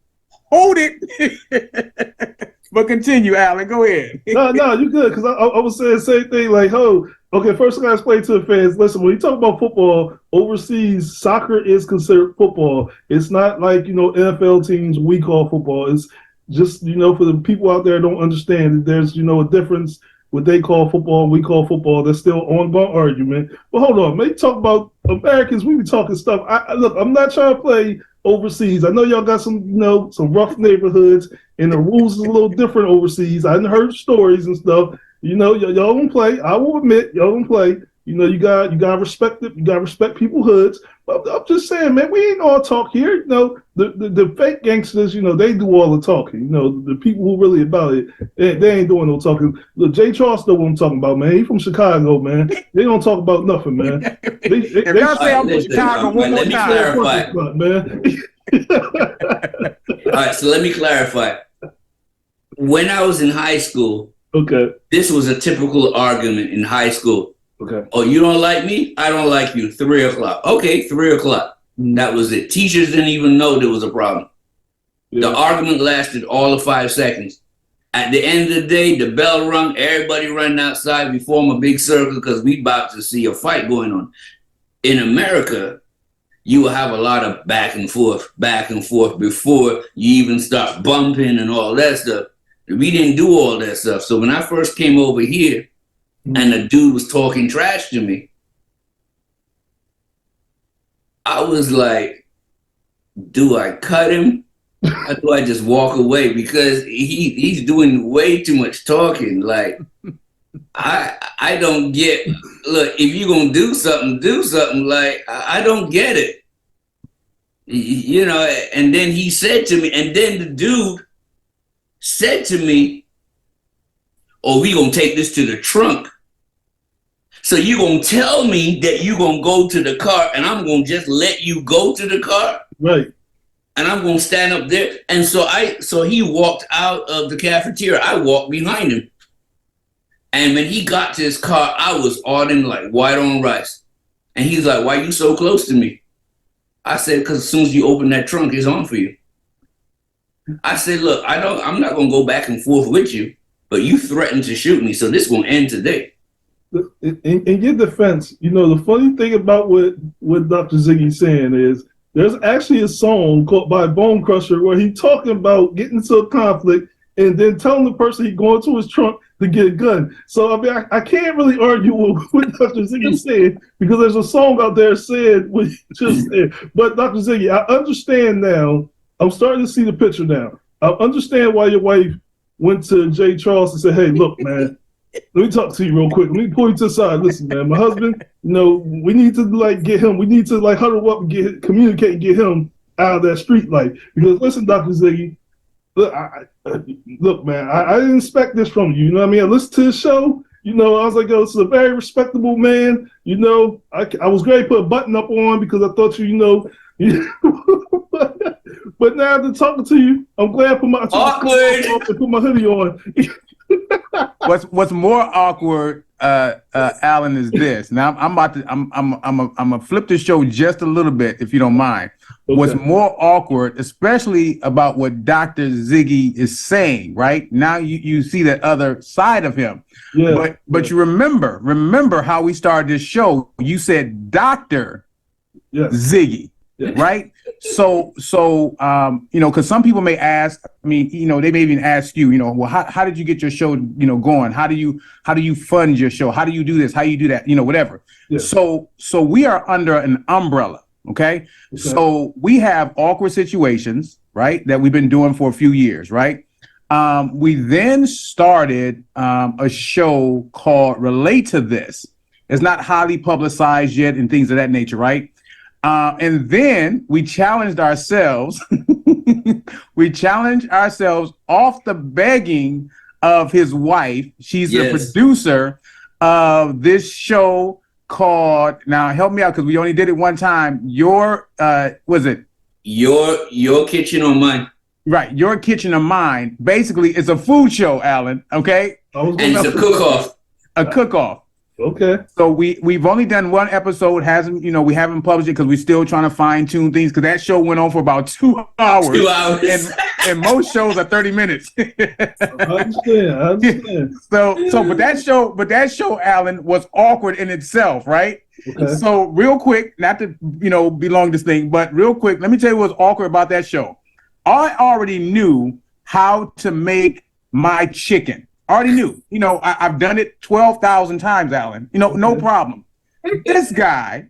But continue, Alan. Go ahead. No, you good, because I was saying the same thing, like, okay, first I got to explain to the fans, listen, when you talk about football, overseas, soccer is considered football. It's not like, NFL teams, we call football. It's just, for the people out there who don't understand, there's, a difference. What they call football and we call football, there's still ongoing argument. But hold on, maybe talk about Americans, we be talking stuff. Look, I'm not trying to play overseas. I know y'all got some, some rough neighborhoods, and the rules is a little different overseas. I hadn't heard stories and stuff. Y'all don't play. I will admit, y'all don't play. You gotta respect it. You gotta respect people's hoods. But I'm just saying, man, we ain't all talk here. The fake gangsters, they do all the talking. The people who really about it, they ain't doing no talking. Look, JTross know what I'm talking about, man. He from Chicago, man. They don't talk about nothing, man. If y'all say I'm from Chicago one more time, man. All right, so let me clarify. When I was in high school, okay, this was a typical argument in high school. Okay. Oh, you don't like me? I don't like you. 3 o'clock. Okay, 3 o'clock. That was it. Teachers didn't even know there was a problem. Yeah. The argument lasted all of 5 seconds. At the end of the day, the bell rung. Everybody running outside. We form a big circle because we about to see a fight going on. In America, you will have a lot of back and forth before you even start bumping and all that stuff. We didn't do all that stuff. So when I first came over here, and the dude was talking trash to me, I was like, do I cut him? Or do I just walk away? Because he's doing way too much talking. Like, I don't get, look, if you're going to do something. Like, I don't get it. And then he said to me, and then the dude said to me, oh, we going to take this to the trunk. So you're going to tell me that you're going to go to the car and I'm going to just let you go to the car? Right. And I'm going to stand up there. And so he walked out of the cafeteria. I walked behind him. And when he got to his car, I was on him like white on rice. And he's like, why you so close to me? I said, because as soon as you open that trunk, it's on for you. I said, look, I'm not going to go back and forth with you, but you threatened to shoot me. So this is going to end today. In your defense, the funny thing about what Dr. Ziggy's saying is there's actually a song called by Bone Crusher where he's talking about getting into a conflict and then telling the person he's going to his trunk to get a gun. So I mean, I can't really argue with what Dr. Ziggy said because there's a song out there saying what you just said. But Dr. Ziggy, I understand now. I'm starting to see the picture now. I understand why your wife went to JTross and said, hey, look, man, let me talk to you real quick. Let me pull you to the side. Listen, man, my husband, we need to get him. We need to huddle up and communicate and get him out of that street life. Because listen, Dr. Ziggy, look, man, I didn't expect this from you. You know what I mean? I listened to the show. I was like, this is a very respectable man. I was going to put a button up on because I thought but now after talking to you, I'm glad I put my hoodie on. What's more awkward, Alan, is this. Now I'm gonna flip the show just a little bit, if you don't mind. Okay. What's more awkward, especially about what Dr. Ziggy is saying, right? Now you see that other side of him. Yeah. But you remember how we started this show. You said Dr. Ziggy. Yeah. Right. So, because some people may ask, I mean, they may even ask you, well, how did you get your show, going? How do you fund your show? How do you do this? How do you do that? Whatever. Yeah. So we are under an umbrella. Okay. So we have Awkward Situations, right, that we've been doing for a few years, right? We then started a show called Relate to This. It's not highly publicized yet and things of that nature, right? And then we challenged ourselves. We challenged ourselves off the begging of his wife. She's the producer of this show called, now help me out because we only did it one time. Your Kitchen or Mine? Right, Your Kitchen or Mine. Basically, it's a food show, Alan. Okay, and it's a cook-off. A cook-off. Okay. So we've only done one episode. We haven't published it because we're still trying to fine tune things. Because that show went on for about 2 hours. 2 hours. And most shows are 30 minutes. I understand. But that show, Alan, was awkward in itself, right? Okay. So real quick, not to belong this thing, but real quick, let me tell you what's awkward about that show. I already knew how to make my chicken. Already knew. I've done it 12,000 times, Alan. No problem. This guy,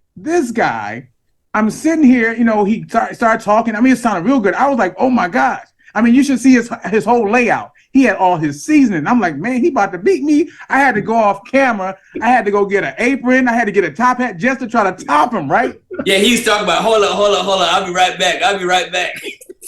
I'm sitting here, he started talking. I mean, it sounded real good. I was like, oh my gosh. I mean, you should see his whole layout. He had all his seasoning. I'm like, man, he about to beat me. I had to go off camera. I had to go get an apron. I had to get a top hat just to try to top him, right? Yeah, he's talking about, hold on. I'll be right back.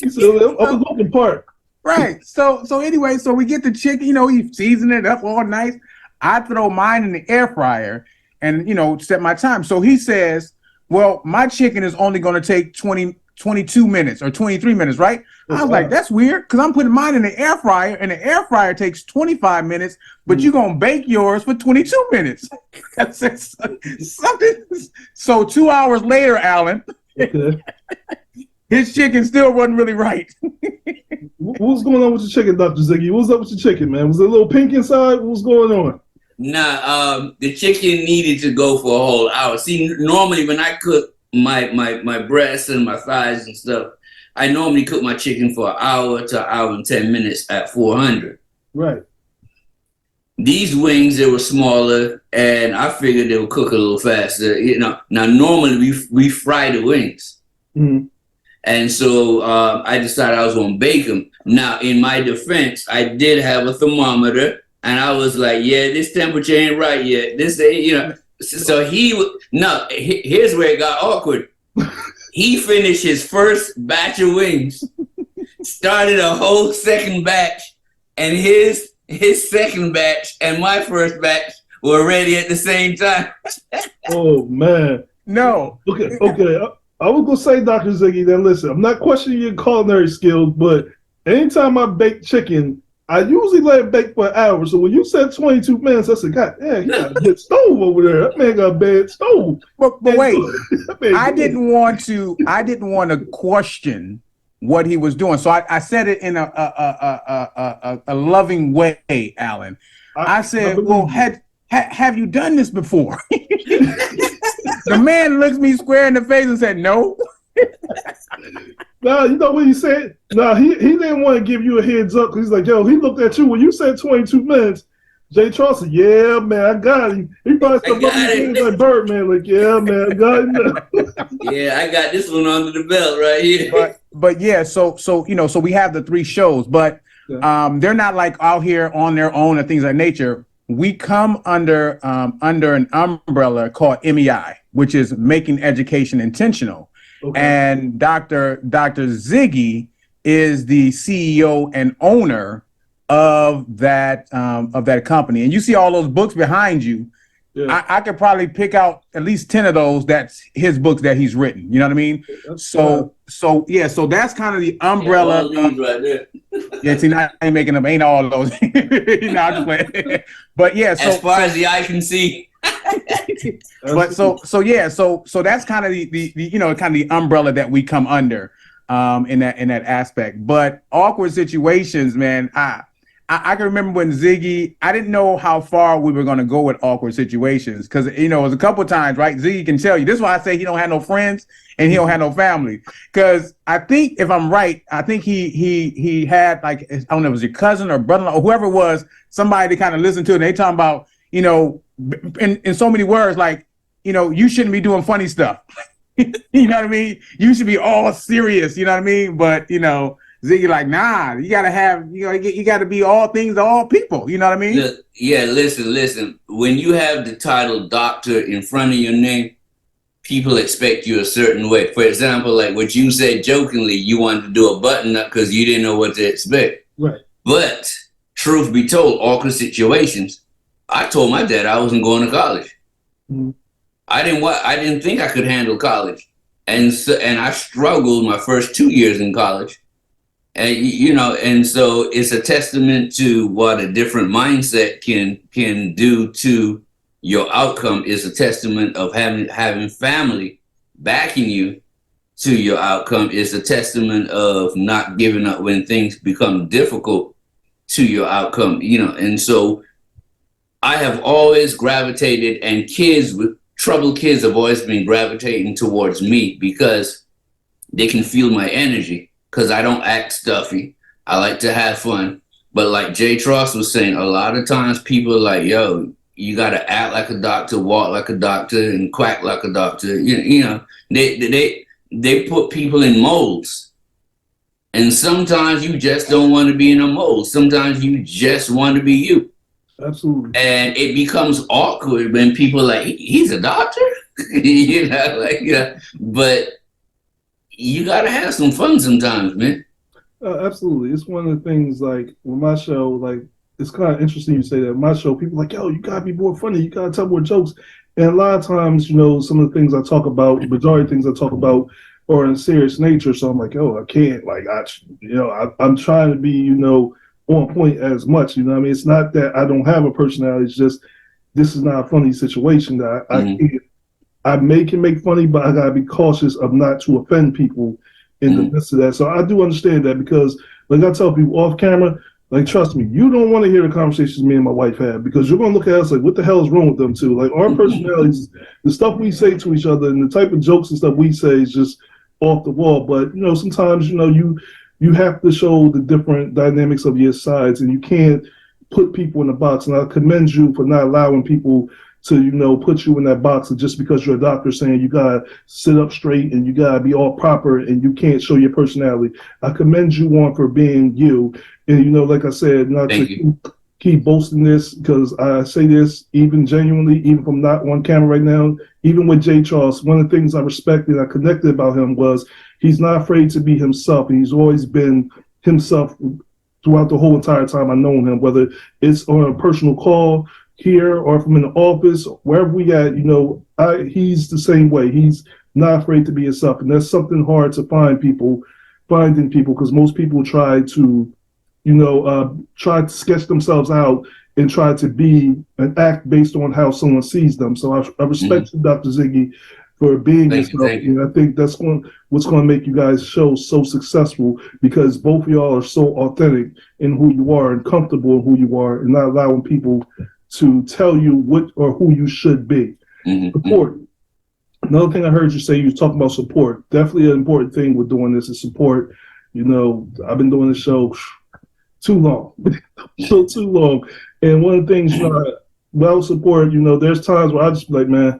So I'm looking part. Right. So anyway, so we get the chicken, he seasoned it up all nice. I throw mine in the air fryer and, set my time. So he says, well, my chicken is only going to take 22 minutes or 23 minutes, right? I was like, that's weird because I'm putting mine in the air fryer and the air fryer takes 25 minutes, but you're going to bake yours for 22 minutes. That's something. So 2 hours later, Alan, his chicken still wasn't really right. What's going on with your chicken, Dr. Ziggy? What's up with your chicken, man? Was it a little pink inside? What's going on? Nah, the chicken needed to go for a whole hour. See, normally when I cook my breasts and my thighs and stuff, I normally cook my chicken for an hour to an hour and 10 minutes at 400. Right. These wings, they were smaller, and I figured they would cook a little faster. Now normally we fry the wings. Mm-hmm. And so I decided I was going to bake them. Now, in my defense, I did have a thermometer, and I was like, yeah, this temperature ain't right yet. This ain't, So here's where it got awkward. He finished his first batch of wings, started a whole second batch, and his second batch and my first batch were ready at the same time. Oh, man. No. Okay. I was going to say, Dr. Ziggy, then listen, I'm not questioning your culinary skills, but anytime I bake chicken, I usually let it bake for an hour. So when you said 22 minutes, I said, God damn, he got a good stove over there. That man got a bad stove. But wait, I didn't want to question what he was doing. So I said it in a loving way, Alan. I said, well, have you done this before? The man looked me square in the face and said, no. Nah, you know what he said? Nah, he didn't want to give you a heads up because he's like, yo, he looked at you when you said 22 minutes. JTross said, yeah, man, I got him. He probably started looking at like Birdman, like, yeah, man, I got him. Yeah, I got this one under the belt right here. But yeah, so we have the 3 shows, but they're not like out here on their own and things of that nature. We come under an umbrella called MEI, which is Making Education Intentional. Okay. And Dr. Ziggy is the CEO and owner of that company. And you see all those books behind you. Yeah. I could probably pick out at least 10 of those. That's his books that he's written. You know what I mean? So that's kind of the umbrella. Yeah, right there. Yeah, see, I ain't making them. Ain't all those. I'm just playing. But yeah, so as far as the eye can see. But so that's kind of the kind of the umbrella that we come under in that aspect. But Awkward Situations, man, I can remember when Ziggy, I didn't know how far we were going to go with awkward situations because, you know, it was a couple of times, right? Ziggy can tell you. This is why I say he don't have no friends and he don't have no family. Because I think, if I'm right, I think he had, like, I don't know, it was your cousin or brother or whoever it was, somebody to kind of listen to, and they talking about, you know, in so many words, like, you know, you shouldn't be doing funny stuff. You know what I mean? You should be all serious, you know what I mean? But, you know, Ziggy like, nah, you gotta have, you gotta be all things to all people. You know what I mean? Look, yeah, listen. When you have the title doctor in front of your name, people expect you a certain way. For example, like what you said jokingly, you wanted to do a button up because you didn't know what to expect. Right. But truth be told, awkward situations. I told my dad I wasn't going to college. Mm-hmm. I didn't think I could handle college, and I struggled my first 2 years in college. And you know, and so it's a testament to what a different mindset can do to your outcome. Is a testament of having family backing you to your outcome. Is a testament of not giving up when things become difficult to your outcome. You know, and so I have always gravitated, and troubled kids have always been gravitating towards me because they can feel my energy. Because I don't act stuffy. I like to have fun. But like JTross was saying, a lot of times people are like, yo, you got to act like a doctor, walk like a doctor, and quack like a doctor. You know, they put people in molds. And sometimes you just don't want to be in a mold. Sometimes you just want to be you. Absolutely. And it becomes awkward when people are like, he's a doctor? You know, like, yeah. But you gotta have some fun sometimes, man. Absolutely. It's one of the things, like, with my show, like, it's kind of interesting you say that. My show, people are like, yo, you gotta be more funny. You gotta tell more jokes. And a lot of times, you know, some of the things I talk about, the majority of things I talk about are in serious nature. So I'm like, oh, I can't. Like, I'm trying to be, you know, on point as much. You know what I mean? It's not that I don't have a personality. It's just, this is not a funny situation that I can't. I can make funny, but I gotta be cautious of not to offend people in the midst of that. So I do understand that because, like I tell people off camera, like, trust me, you don't want to hear the conversations me and my wife have because you're gonna look at us like, what the hell is wrong with them too? Like, our personalities, the stuff we say to each other, and the type of jokes and stuff we say is just off the wall. But you know, sometimes, you know, you have to show the different dynamics of your sides, and you can't put people in a box. And I commend you for not allowing people to, you know, put you in that box of just because you're a doctor saying you gotta sit up straight and you gotta be all proper and you can't show your personality. I commend you on for being you. And, you know, like I said, not to keep boasting this, because I say this even genuinely, even if I'm not on camera right now, even with JTross, one of the things I respected and I connected about him was he's not afraid to be himself. And he's always been himself throughout the whole entire time I've known him, whether it's on a personal call here or from in the office, wherever we at, you know, he's the same way. He's not afraid to be himself. And that's something hard to finding people, because most people try to, you know, try to sketch themselves out and try to be and act based on how someone sees them. So I respect you, Dr. Ziggy, for being yourself. And I think that's what's going to make you guys' show so successful, because both of y'all are so authentic in who you are and comfortable in who you are, and not allowing people to tell you what or who you should be. Support. Another thing I heard you say, you were talking about support. Definitely an important thing with doing this is support. You know, I've been doing this show too long, too long. And one of the things, you know, well, support, you know, there's times where I just be like, man,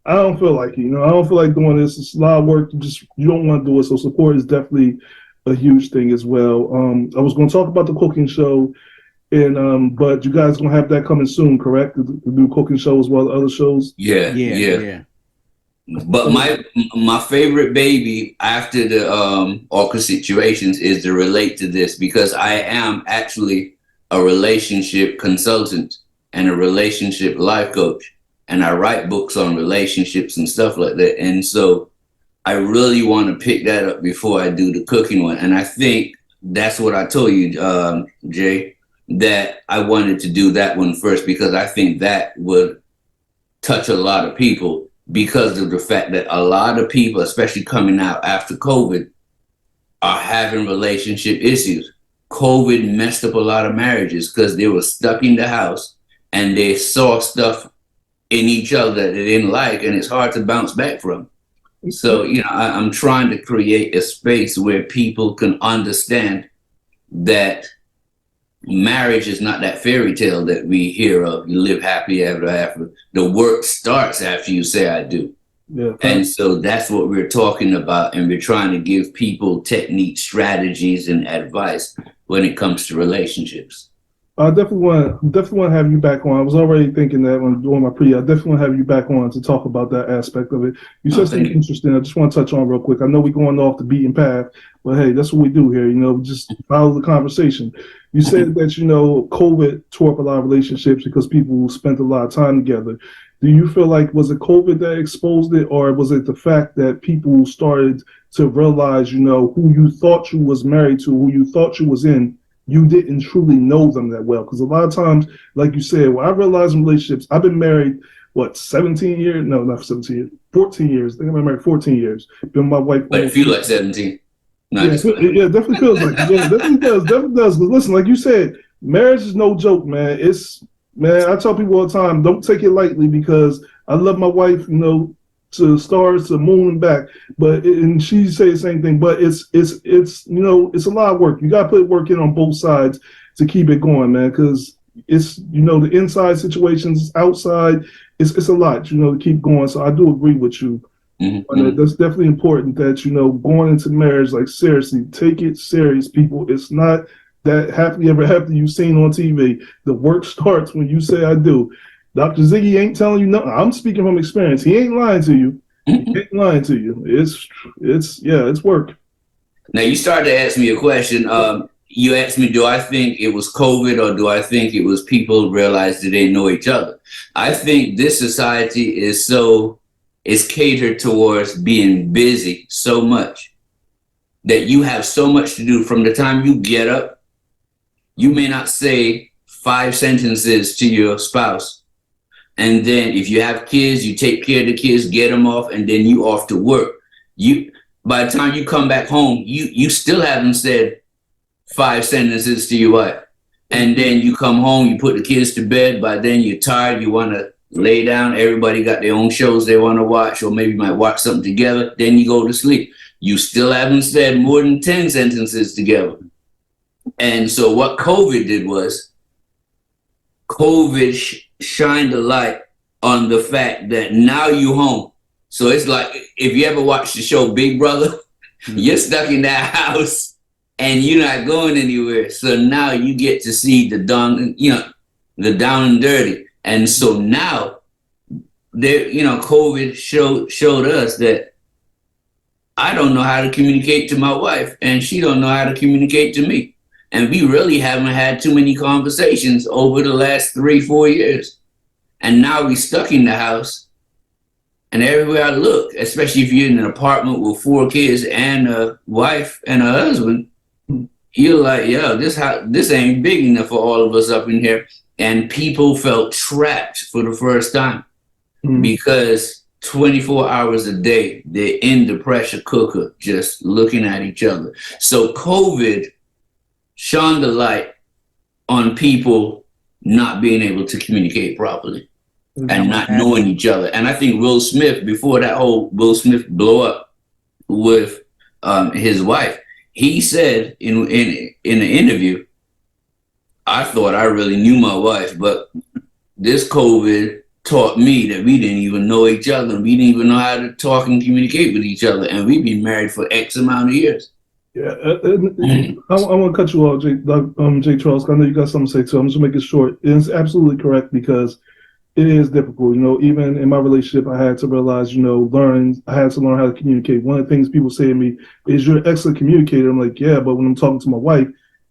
I don't feel like it. You know, I don't feel like doing this. It's a lot of work. You don't want to do it. So support is definitely a huge thing as well. I was going to talk about the cooking show. And but you guys gonna have that coming soon, correct? The new cooking show as well as other shows. Yeah. But my favorite baby after the awkward situations is to relate to this, because I am actually a relationship consultant and a relationship life coach, and I write books on relationships and stuff like that. And so I really want to pick that up before I do the cooking one. And I think that's what I told you, Jay, that I wanted to do that one first, because I think that would touch a lot of people, because of the fact that a lot of people, especially coming out after COVID, are having relationship issues. COVID messed up a lot of marriages because they were stuck in the house and they saw stuff in each other that they didn't like, and it's hard to bounce back from. So, I'm trying to create a space where people can understand that marriage is not that fairy tale that we hear of. You live happy ever after. The work starts after you say I do. Yeah. And so that's what we're talking about. And we're trying to give people techniques, strategies, and advice when it comes to relationships. I definitely want to have you back on. I was already thinking that when doing my I definitely want to have you back on to talk about that aspect of it. You said something interesting. I just want to touch on real quick. I know we're going off the beaten path, but hey, that's what we do here. Just follow the conversation. You said that COVID tore up a lot of relationships because people spent a lot of time together. Do you feel like was it COVID that exposed it, or was it the fact that people started to realize, who you thought you was married to, who you thought you was in? You didn't truly know them that well. Because a lot of times, like you said, when I realized in relationships, I've been married, 17 years? No, not 17 years, 14 years. I think I've been married 14 years. Been with my wife. But it feels like 17. Yeah, it definitely feels like it. Yeah, definitely does. Definitely does. Because listen, like you said, marriage is no joke, man. I tell people all the time, don't take it lightly because I love my wife, to stars, to the moon and back. And she say the same thing. But it's a lot of work. You got to put work in on both sides to keep it going, man. Because it's the inside situations, outside, it's a lot, to keep going. So I do agree with you. Mm-hmm. That's definitely important that going into marriage, like seriously, take it serious, people. It's not that happily ever after you've seen on TV. The work starts when you say I do. Dr. Ziggy ain't telling you nothing. I'm speaking from experience. He ain't lying to you. Mm-hmm. He ain't lying to you. It's work. Now you started to ask me a question. You asked me, do I think it was COVID or do I think it was people realized that they know each other? I think this society is catered towards being busy so much that you have so much to do. From the time you get up, you may not say 5 sentences to your spouse. And then if you have kids, you take care of the kids, get them off, and then you off to work. By the time you come back home, you still haven't said 5 sentences to your wife. And then you come home, you put the kids to bed. By then you're tired, you want to lay down. Everybody got their own shows they want to watch, or maybe might watch something together. Then you go to sleep. You still haven't said more than 10 sentences together. And so what COVID did was COVID shined a light on the fact that now you home. So it's like, if you ever watch the show Big Brother, you're stuck in that house and you're not going anywhere. So now you get to see the down and dirty. And so now COVID showed us that I don't know how to communicate to my wife and she don't know how to communicate to me. And we really haven't had too many conversations over the last 3-4 years. And now we stuck in the house. And everywhere I look, especially if you're in an apartment with 4 kids and a wife and a husband, you're like, this ain't big enough for all of us up in here. And people felt trapped for the first time because 24 hours a day, they're in the pressure cooker, just looking at each other. So COVID shone the light on people not being able to communicate properly and not knowing each other. And I think Will Smith, before that whole Will Smith blow up with his wife, he said in an interview, I thought I really knew my wife, but this COVID taught me that we didn't even know each other. And we didn't even know how to talk and communicate with each other. And we've been married for X amount of years. Yeah, I want to cut you off, JTross. I know you got something to say too. I'm just going to make it short. It's absolutely correct because it is difficult. Even in my relationship, I had to realize, I had to learn how to communicate. One of the things people say to me is, you're an excellent communicator. I'm like, yeah, but when I'm talking to my wife,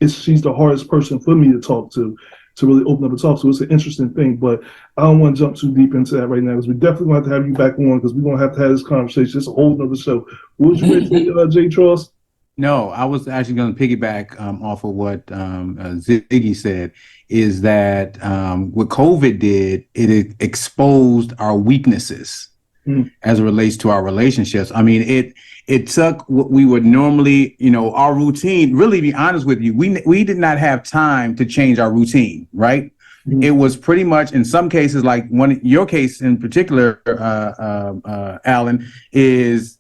she's the hardest person for me to talk to really open up and talk to. It's an interesting thing, but I don't want to jump too deep into that right now because we definitely want to have you back on because we're going to have to have this conversation. It's a whole nother show. What was you going to say, JTross? No, I was actually going to piggyback off of what Ziggy said, is that what COVID did, it exposed our weaknesses. as it relates to our relationships. I mean, it took what we would normally, our routine. Really, be honest with you, we did not have time to change our routine, right? It was pretty much, in some cases, like your case in particular, Alan, is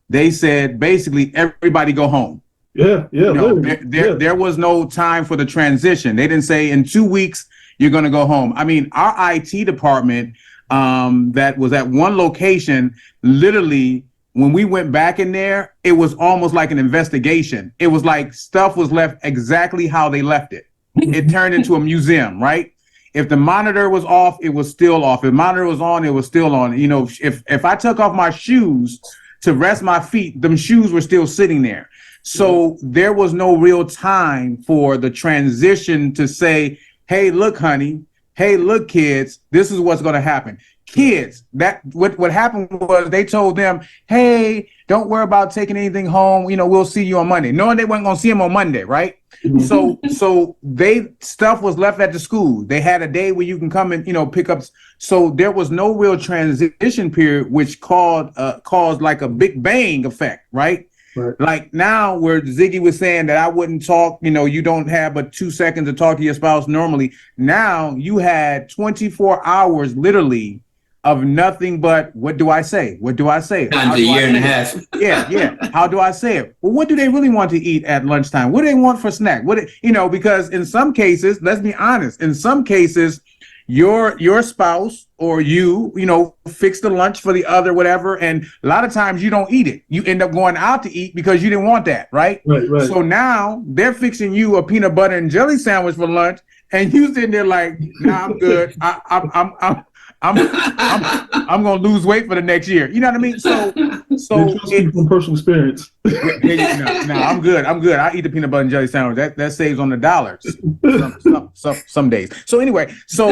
they said basically everybody go home. Yeah. There was no time for the transition. They didn't say in 2 weeks you're going to go home. I mean, our IT department that was at one location, literally, when we went back in there, it was almost like an investigation. It was like stuff was left exactly how they left it. It turned into a museum, right? If the monitor was off, it was still off. If the monitor was on, it was still on. If I took off my shoes to rest my feet, them shoes were still sitting there. So there was no real time for the transition to say, hey, look, honey, hey, look, kids, this is what's going to happen. Kids, what happened was they told them, hey, don't worry about taking anything home. We'll see you on Monday. Knowing they weren't going to see them on Monday, right? So stuff was left at the school. They had a day where you can come and, pick up. So there was no real transition period, which caused like a big bang effect, right? Right. Like now where Ziggy was saying that I wouldn't talk, you don't have but 2 seconds to talk to your spouse normally. Now you had 24 hours literally of nothing but what do I say? What do I say? Times a year and a half. Yeah. How do I say it? Well, what do they really want to eat at lunchtime? What do they want for snack? Because in some cases, let's be honest, in some cases, your spouse or you fix the lunch for the other, whatever. And a lot of times you don't eat it. You end up going out to eat because you didn't want that, right? Right. So now they're fixing you a peanut butter and jelly sandwich for lunch, and you sitting there like, nah, I'm good. I'm gonna lose weight for the next year. You know what I mean? So from personal experience. No, I'm good. I eat the peanut butter and jelly sandwich. That saves on the dollars some days. So anyway, so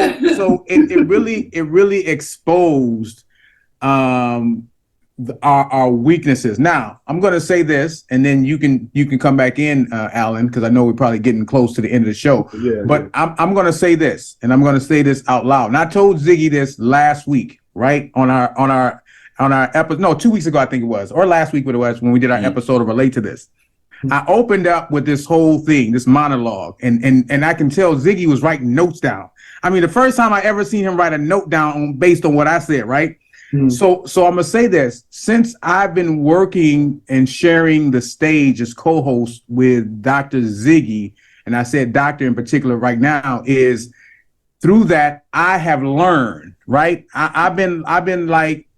it really exposed our weaknesses. Now I'm going to say this, and then you can come back in, Alan, because I know we're probably getting close to the end of the show. But I'm going to say this, and I'm going to say this out loud. And I told Ziggy this last week, right, on our episode. No, 2 weeks ago I think it was, or last week it was when we did our episode of Relate to This. I opened up with this whole thing, this monologue, and I can tell Ziggy was writing notes down. I mean, the first time I ever seen him write a note down based on what I said, right? So I'm gonna say this: since I've been working and sharing the stage as co-host with Dr. Ziggy, and I said doctor in particular right now, is through that I have learned, right? I've been like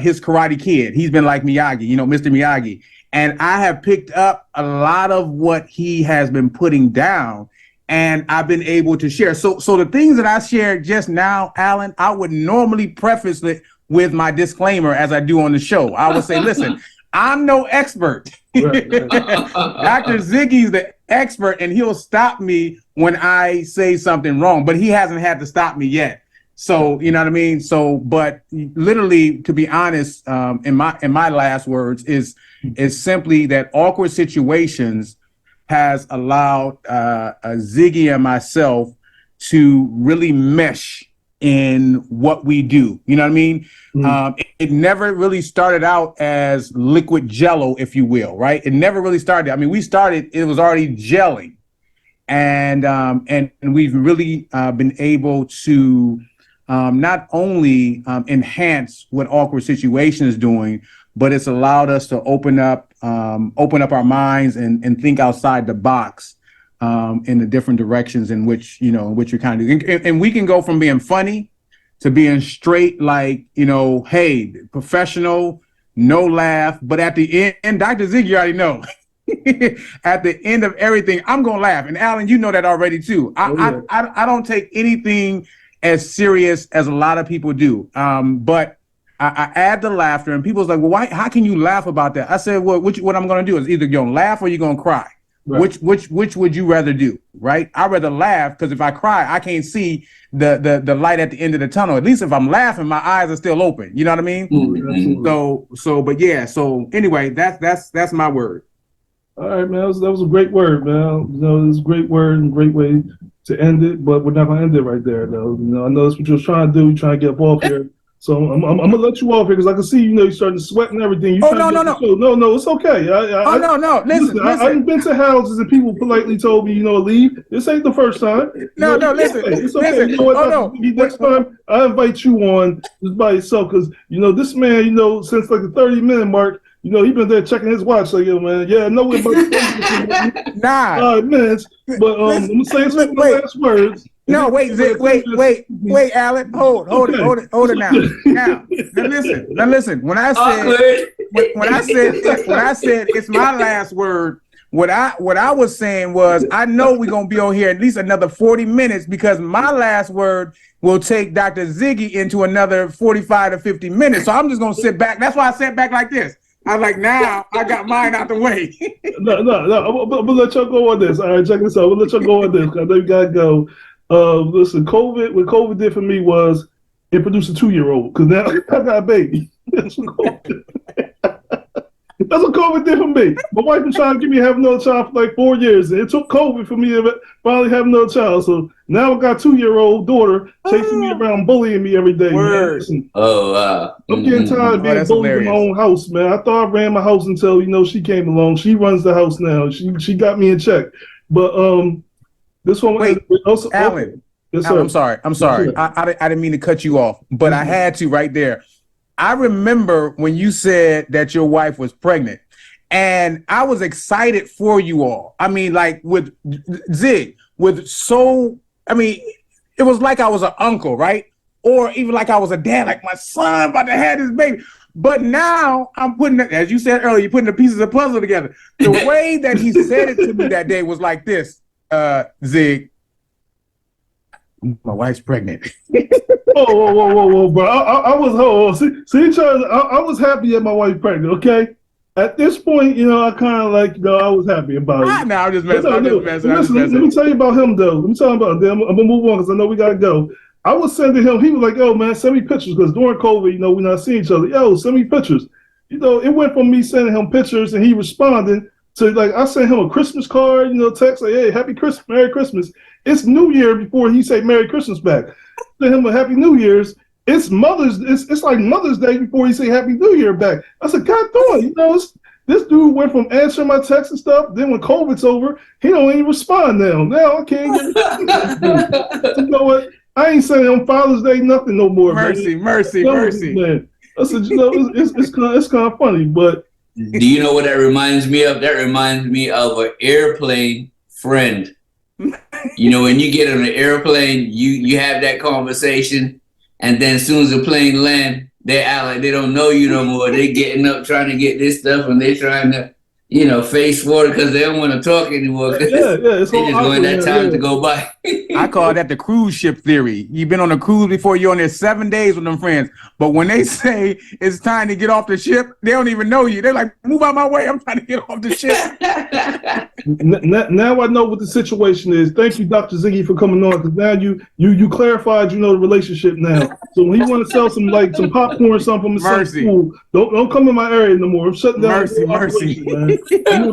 his Karate Kid. He's been like Miyagi, Mr. Miyagi, and I have picked up a lot of what he has been putting down, and I've been able to share. So the things that I shared just now, Alan, I would normally preface it with my disclaimer as I do on the show. I would say, listen, I'm no expert. Right. Dr. Ziggy's the expert, and he'll stop me when I say something wrong, but he hasn't had to stop me yet. So, you know what I mean? So, but literally, to be honest, in my last words is simply that awkward situations has allowed Ziggy and myself to really mesh in what we do. You know what I mean? It never really started out as liquid jello, if you will, right? It never really started. I mean, it was already gelling. And we've really been able to not only enhance what Awkward Situation is doing, but it's allowed us to open up our minds and think outside the box in the different directions in which you're kind of doing. And we can go from being funny to being straight, like, hey, professional, no laugh. But at the end, Dr. Ziggy, you already know, at the end of everything, I'm going to laugh. And Alan, you know that already too. I don't take anything as serious as a lot of people do. But I add the laughter, and people's like, well, how can you laugh about that? I said, well, what I'm going to do is either you're going to laugh or you're going to cry. Right. Which would you rather do, right? I'd rather laugh, because if I cry, I can't see the light at the end of the tunnel. At least if I'm laughing, my eyes are still open. You know what I mean? Absolutely. So anyway, that's my word. All right, man. That was a great word, man. It was a great word and great way to end it, but we're not gonna end it right there, though. I know that's what you're trying to do. You're trying to get up off here. So I'm gonna let you off here because I can see you're starting to sweat and everything. Oh, no, It's okay. no. Listen. I've been to houses and people politely told me, leave. This ain't the first time. Listen. It's okay. Listen. You know what? Oh, no. Next time I invite you on just by yourself because this man, since like the 30-minute mark, he been there checking his watch. Like, yo, man, yeah, I know we're about 5 minutes, but I'm gonna say some last words. No, wait, Alan, hold it now. Now listen. When I said it's my last word, what I was saying was I know we're gonna be on here at least another 40 minutes because my last word will take Dr. Ziggy into another 45 to 50 minutes. So I'm just gonna sit back. That's why I sat back like this. I was like, now I got mine out the way. No. I'm gonna let y'all go on this. All right, check this out. I'm gonna let y'all go on this. I know you gotta go. Listen, what COVID did for me was it produced a 2-year-old because now I got a baby. That's what COVID did for me. My wife been trying to get me to have another child for like 4 years. And it took COVID for me to finally have another child. So now I got a 2-year-old daughter chasing me around, bullying me every day. Word. Listen, Oh, wow. I'm getting tired of being bullied in my own house, man. I thought I ran my house until she came along. She runs the house now. She got me in check. But this one. Wait, also, Alan. Yes, Alan, sir. I'm sorry. Yes, I didn't mean to cut you off, but I had to right there. I remember when you said that your wife was pregnant, and I was excited for you all. I mean, like with Zig, it was like I was an uncle, right? Or even like I was a dad, like my son about to have this baby. But now I'm putting, as you said earlier, you're putting the pieces of the puzzle together. The way that he said it to me that day was like this, Zig. My wife's pregnant. Whoa, bro! I was I was happy that my wife's pregnant. Okay, at this point, I kind of I was happy about it. No, I'm just messing. Listen, let me tell you about him though. Let me tell you about him. I'm gonna move on because I know we gotta go. I was sending him. He was like, "Yo, man, send me pictures," because during COVID, we're not seeing each other. Yo, send me pictures. It went from me sending him pictures and he responding to I sent him a Christmas card, text like, "Hey, Happy Christmas, Merry Christmas." It's New Year before he say Merry Christmas back. I sent him a Happy New Year's. It's like Mother's Day before he say Happy New Year back. I said, God darn, this dude went from answering my texts and stuff. Then when COVID's over, he don't even respond now. Now I can't get. You know what? I ain't saying on Father's Day nothing no more. Mercy. Man. I said, it's kind of funny, but. Do you know what that reminds me of? That reminds me of an airplane friend. When you get on an airplane, you have that conversation, and then as soon as the plane lands, they act like they don't know you no more. They getting up trying to get this stuff, and they trying to, face water because they don't want to talk anymore. Yeah, it's they just want that time to go by. I call that the cruise ship theory. You've been on a cruise before, you're on there 7 days with them friends. But when they say it's time to get off the ship, they don't even know you. They're like, move out my way. I'm trying to get off the ship. Now I know what the situation is. Thank you, Dr. Ziggy, for coming on, because now you clarified, the relationship now. So when he want to sell some popcorn or something, Mercy. Cool, don't come in my area no more. I'm shutting down. Mercy. Man.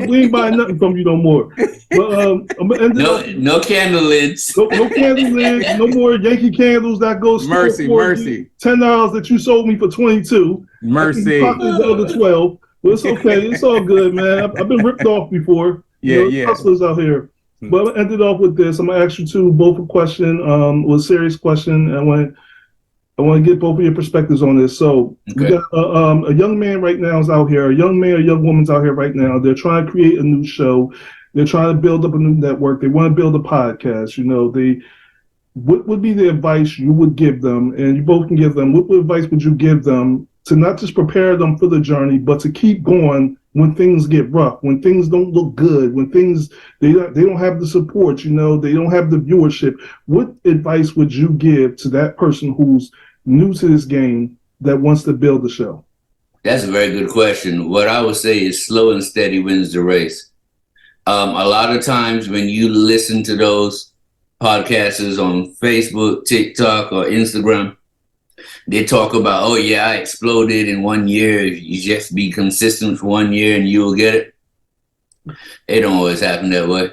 We ain't buying nothing from you no more. But no candle lids. No candle lids. No more Yankee candles that go. Mercy. $10 that you sold me for $22. Mercy. Pocket the other 12. Well, it's okay. It's all good, man. I've been ripped off before. Yeah. Hustlers out here. But I ended off with this. I'm gonna ask you two both a question. Was a serious question. I want to get both of your perspectives on this. So we got a young man right now is out here. A young man, a young woman's out here right now. They're trying to create a new show. They're trying to build up a new network. They want to build a podcast. What would be the advice you would give them? And you both can give them. What advice would you give them to not just prepare them for the journey, but to keep going when things get rough, when things don't look good, when they don't have the support, they don't have the viewership? What advice would you give to that person who's new to this game that wants to build the show? That's a very good question. What I would say is slow and steady wins the race. A lot of times when you listen to those podcasters on Facebook, TikTok, or Instagram, they talk about, oh yeah, I exploded in 1 year. If you just be consistent for 1 year and you will get it. It don't always happen that way.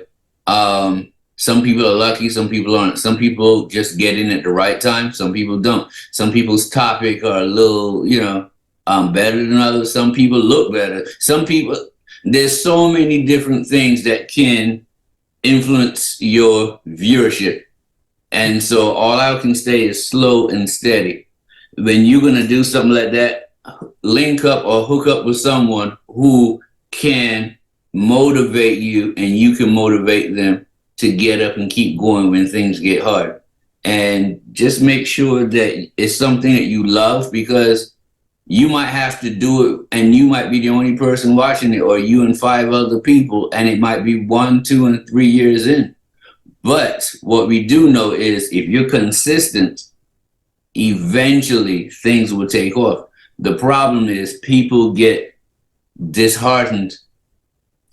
Some people are lucky, some people aren't. Some people just get in at the right time, some people don't. Some people's topic are a little, better than others. Some people look better. Some people, there's so many different things that can influence your viewership. And so all I can say is slow and steady. When you're going to do something like that, link up or hook up with someone who can motivate you and you can motivate them to get up and keep going when things get hard. And just make sure that it's something that you love, because you might have to do it and you might be the only person watching it, or you and 5 other people, and it might be 1, 2, and 3 years in. But what we do know is if you're consistent, eventually things will take off. The problem is people get disheartened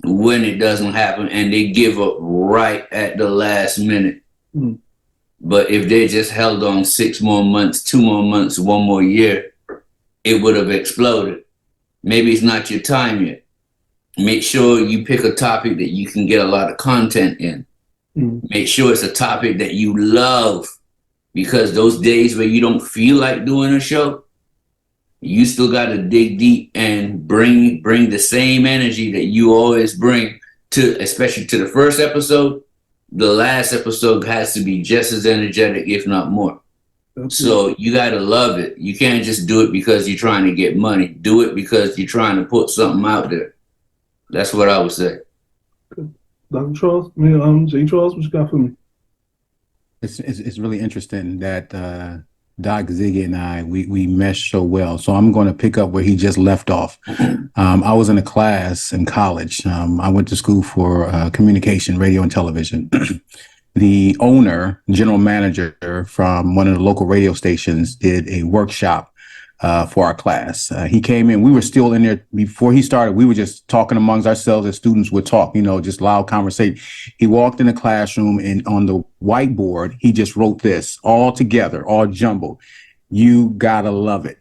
when it doesn't happen and they give up right at the last minute. Mm. But if they just held on 6 more months, 2 more months, 1 more year, it would have exploded. Maybe it's not your time yet. Make sure you pick a topic that you can get a lot of content in. Mm. Make sure it's a topic that you love, because those days where you don't feel like doing a show, you still got to dig deep and bring the same energy that you always bring to, especially to the first episode. The last episode has to be just as energetic, if not more. Okay. So you got to love it. You can't just do it because you're trying to get money. Do it because you're trying to put something out there. That's what I would say. Okay. Dr. Tross, JTross, what you got for me? It's really interesting that Doc Ziggy and I, we mesh so well. So I'm going to pick up where he just left off. I was in a class in college. I went to school for communication, radio, and television. The owner, general manager from one of the local radio stations, did a workshop for our class. He came in, we were still in there before he started. We were just talking amongst ourselves as students would talk, just loud conversation. He walked in the classroom and on the whiteboard, he just wrote this all together, all jumbled. You gotta love it.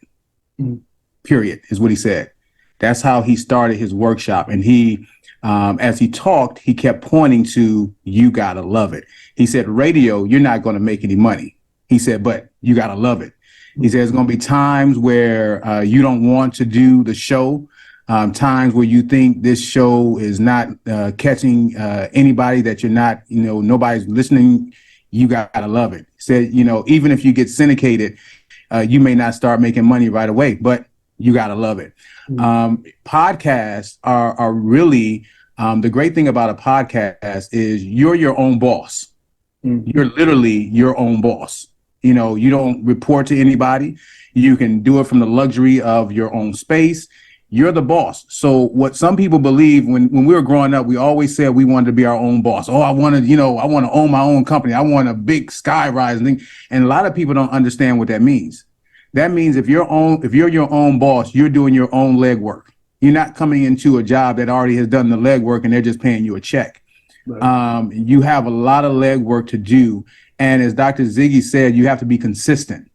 Period, is what he said. That's how he started his workshop. And he, as he talked, he kept pointing to, you gotta love it. He said, radio, you're not gonna make any money. He said, but you gotta love it. He says there's going to be times where you don't want to do the show, times where you think this show is not catching anybody, that you're not, nobody's listening. You got to love it. He said, even if you get syndicated, you may not start making money right away, but you got to love it. Podcasts are really the great thing about a podcast is you're your own boss. You're literally your own boss. You don't report to anybody. You can do it from the luxury of your own space. You're the boss. So what some people believe when we were growing up, we always said we wanted to be our own boss. Oh, I want to own my own company. I want a big sky rise thing. And a lot of people don't understand what that means. That means if you're your own boss, you're doing your own legwork. You're not coming into a job that already has done the legwork and they're just paying you a check. Right. You have a lot of legwork to do. And as Dr. Ziggy said, you have to be consistent.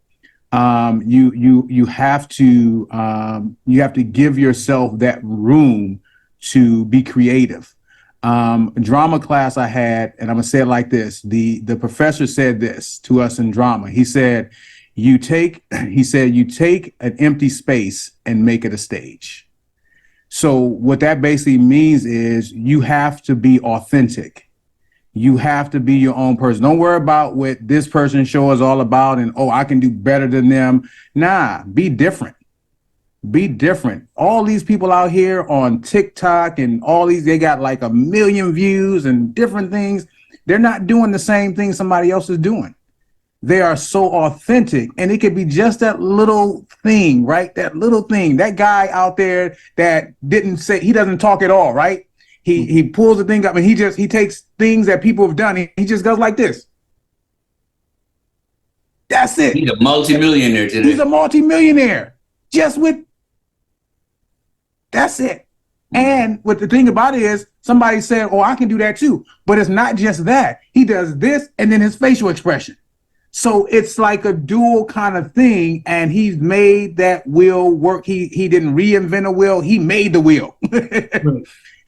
You have to give yourself that room to be creative. Drama class I had, and I'm gonna say it like this: the professor said this to us in drama. He said, you take an empty space and make it a stage. So what that basically means is you have to be authentic. You have to be your own person. Don't worry about what this person's show is all about and, oh, I can do better than them. Nah, be different. Be different. All these people out here on TikTok and all these, they got like 1 million views and different things. They're not doing the same thing somebody else is doing. They are so authentic, and it could be just that little thing, right? That little thing, that guy out there that he doesn't talk at all, right? He pulls the thing up and he takes things that people have done. He just goes like this. That's it. He's a multimillionaire today. He's a multimillionaire. That's it. And what the thing about it is somebody said, oh, I can do that too. But it's not just that. He does this and then his facial expression. So it's like a dual kind of thing. And he's made that wheel work. He didn't reinvent a wheel. He made the wheel.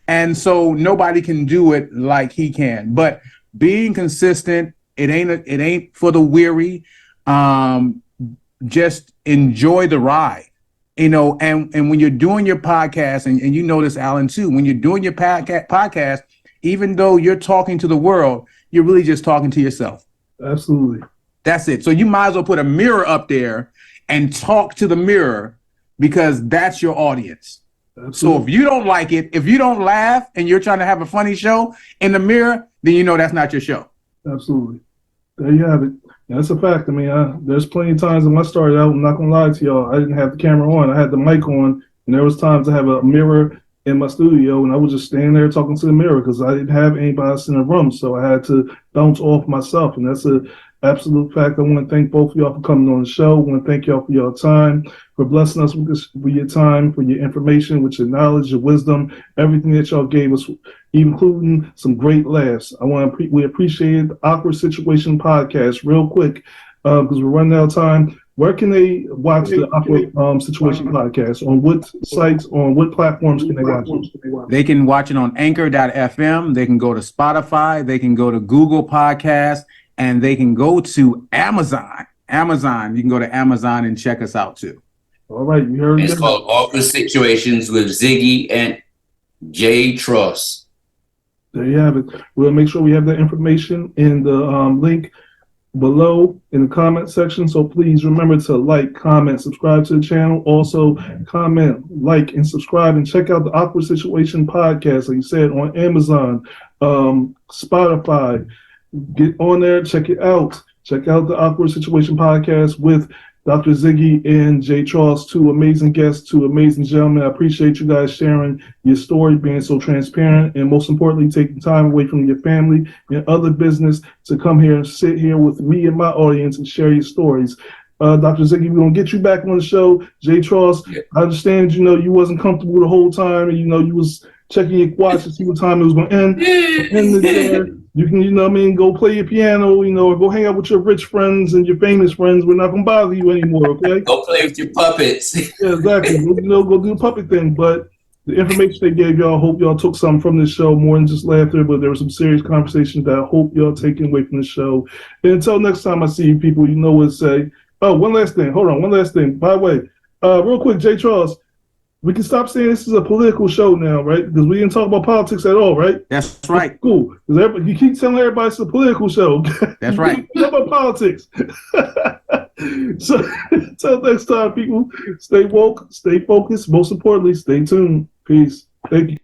And so nobody can do it like he can. But being consistent. It ain't for the weary. Just enjoy the ride, and when you're doing your podcast, and you know this, Alan, too, when you're doing your podcast, even though you're talking to the world, you're really just talking to yourself. Absolutely. That's it. So you might as well put a mirror up there and talk to the mirror, because that's your audience. Absolutely. So if you don't like it, if you don't laugh and you're trying to have a funny show in the mirror, then that's not your show. Absolutely. There you have it. That's a fact. I mean, there's plenty of times when I started out, I'm not going to lie to y'all, I didn't have the camera on. I had the mic on, and there was times I have a mirror in my studio, and I was just standing there talking to the mirror because I didn't have anybody else in the room, so I had to bounce off myself, and that's an absolute fact. I want to thank both of y'all for coming on the show. I want to thank y'all for your time, for blessing us with your time, for your information, with your knowledge, your wisdom, everything that y'all gave us, including some great laughs. We appreciate the Awkward Situation podcast. Real quick, because we're running out of time. Where can they watch the Awkward Situation podcast? On what sites, on what platforms can they watch it? They can watch it on Anchor.fm. They can go to Spotify. They can go to Google Podcasts, and they can go to Amazon. You can go to Amazon and check us out too. All right, you heard it. It's called Awkward Situations with Ziggy and JTross. There you have it. We'll make sure we have that information in the link below in the comment section. So please remember to like, comment, subscribe to the channel. Also comment, like, and subscribe, and check out the Awkward Situation podcast, like you said, on Amazon, Spotify. Get on there, check it out. Check out the Awkward Situation podcast with Dr. Ziggy and JTross, two amazing guests, two amazing gentlemen. I appreciate you guys sharing your story, being so transparent, and most importantly, taking time away from your family and other business to come here and sit here with me and my audience and share your stories. Dr. Ziggy, we're going to get you back on the show. JTross, I understand, you wasn't comfortable the whole time, and, you was checking your watch to see what time it was going to end. You can, go play your piano, or go hang out with your rich friends and your famous friends. We're not going to bother you anymore, okay? Go play with your puppets. Yeah, exactly. Go do the puppet thing. But the information they gave y'all, I hope y'all took something from this show, more than just laughter, but there were some serious conversations that I hope y'all taking away from the show. And until next time I see you people, you know what to say. Oh, one last thing. Hold on, one last thing. By the way, real quick, JTross, we can stop saying this is a political show now, right? Because we didn't talk about politics at all, right? That's right. Cool. Because you keep telling everybody it's a political show. That's right. What about politics? So until next time, people, stay woke, stay focused. Most importantly, stay tuned. Peace. Thank you.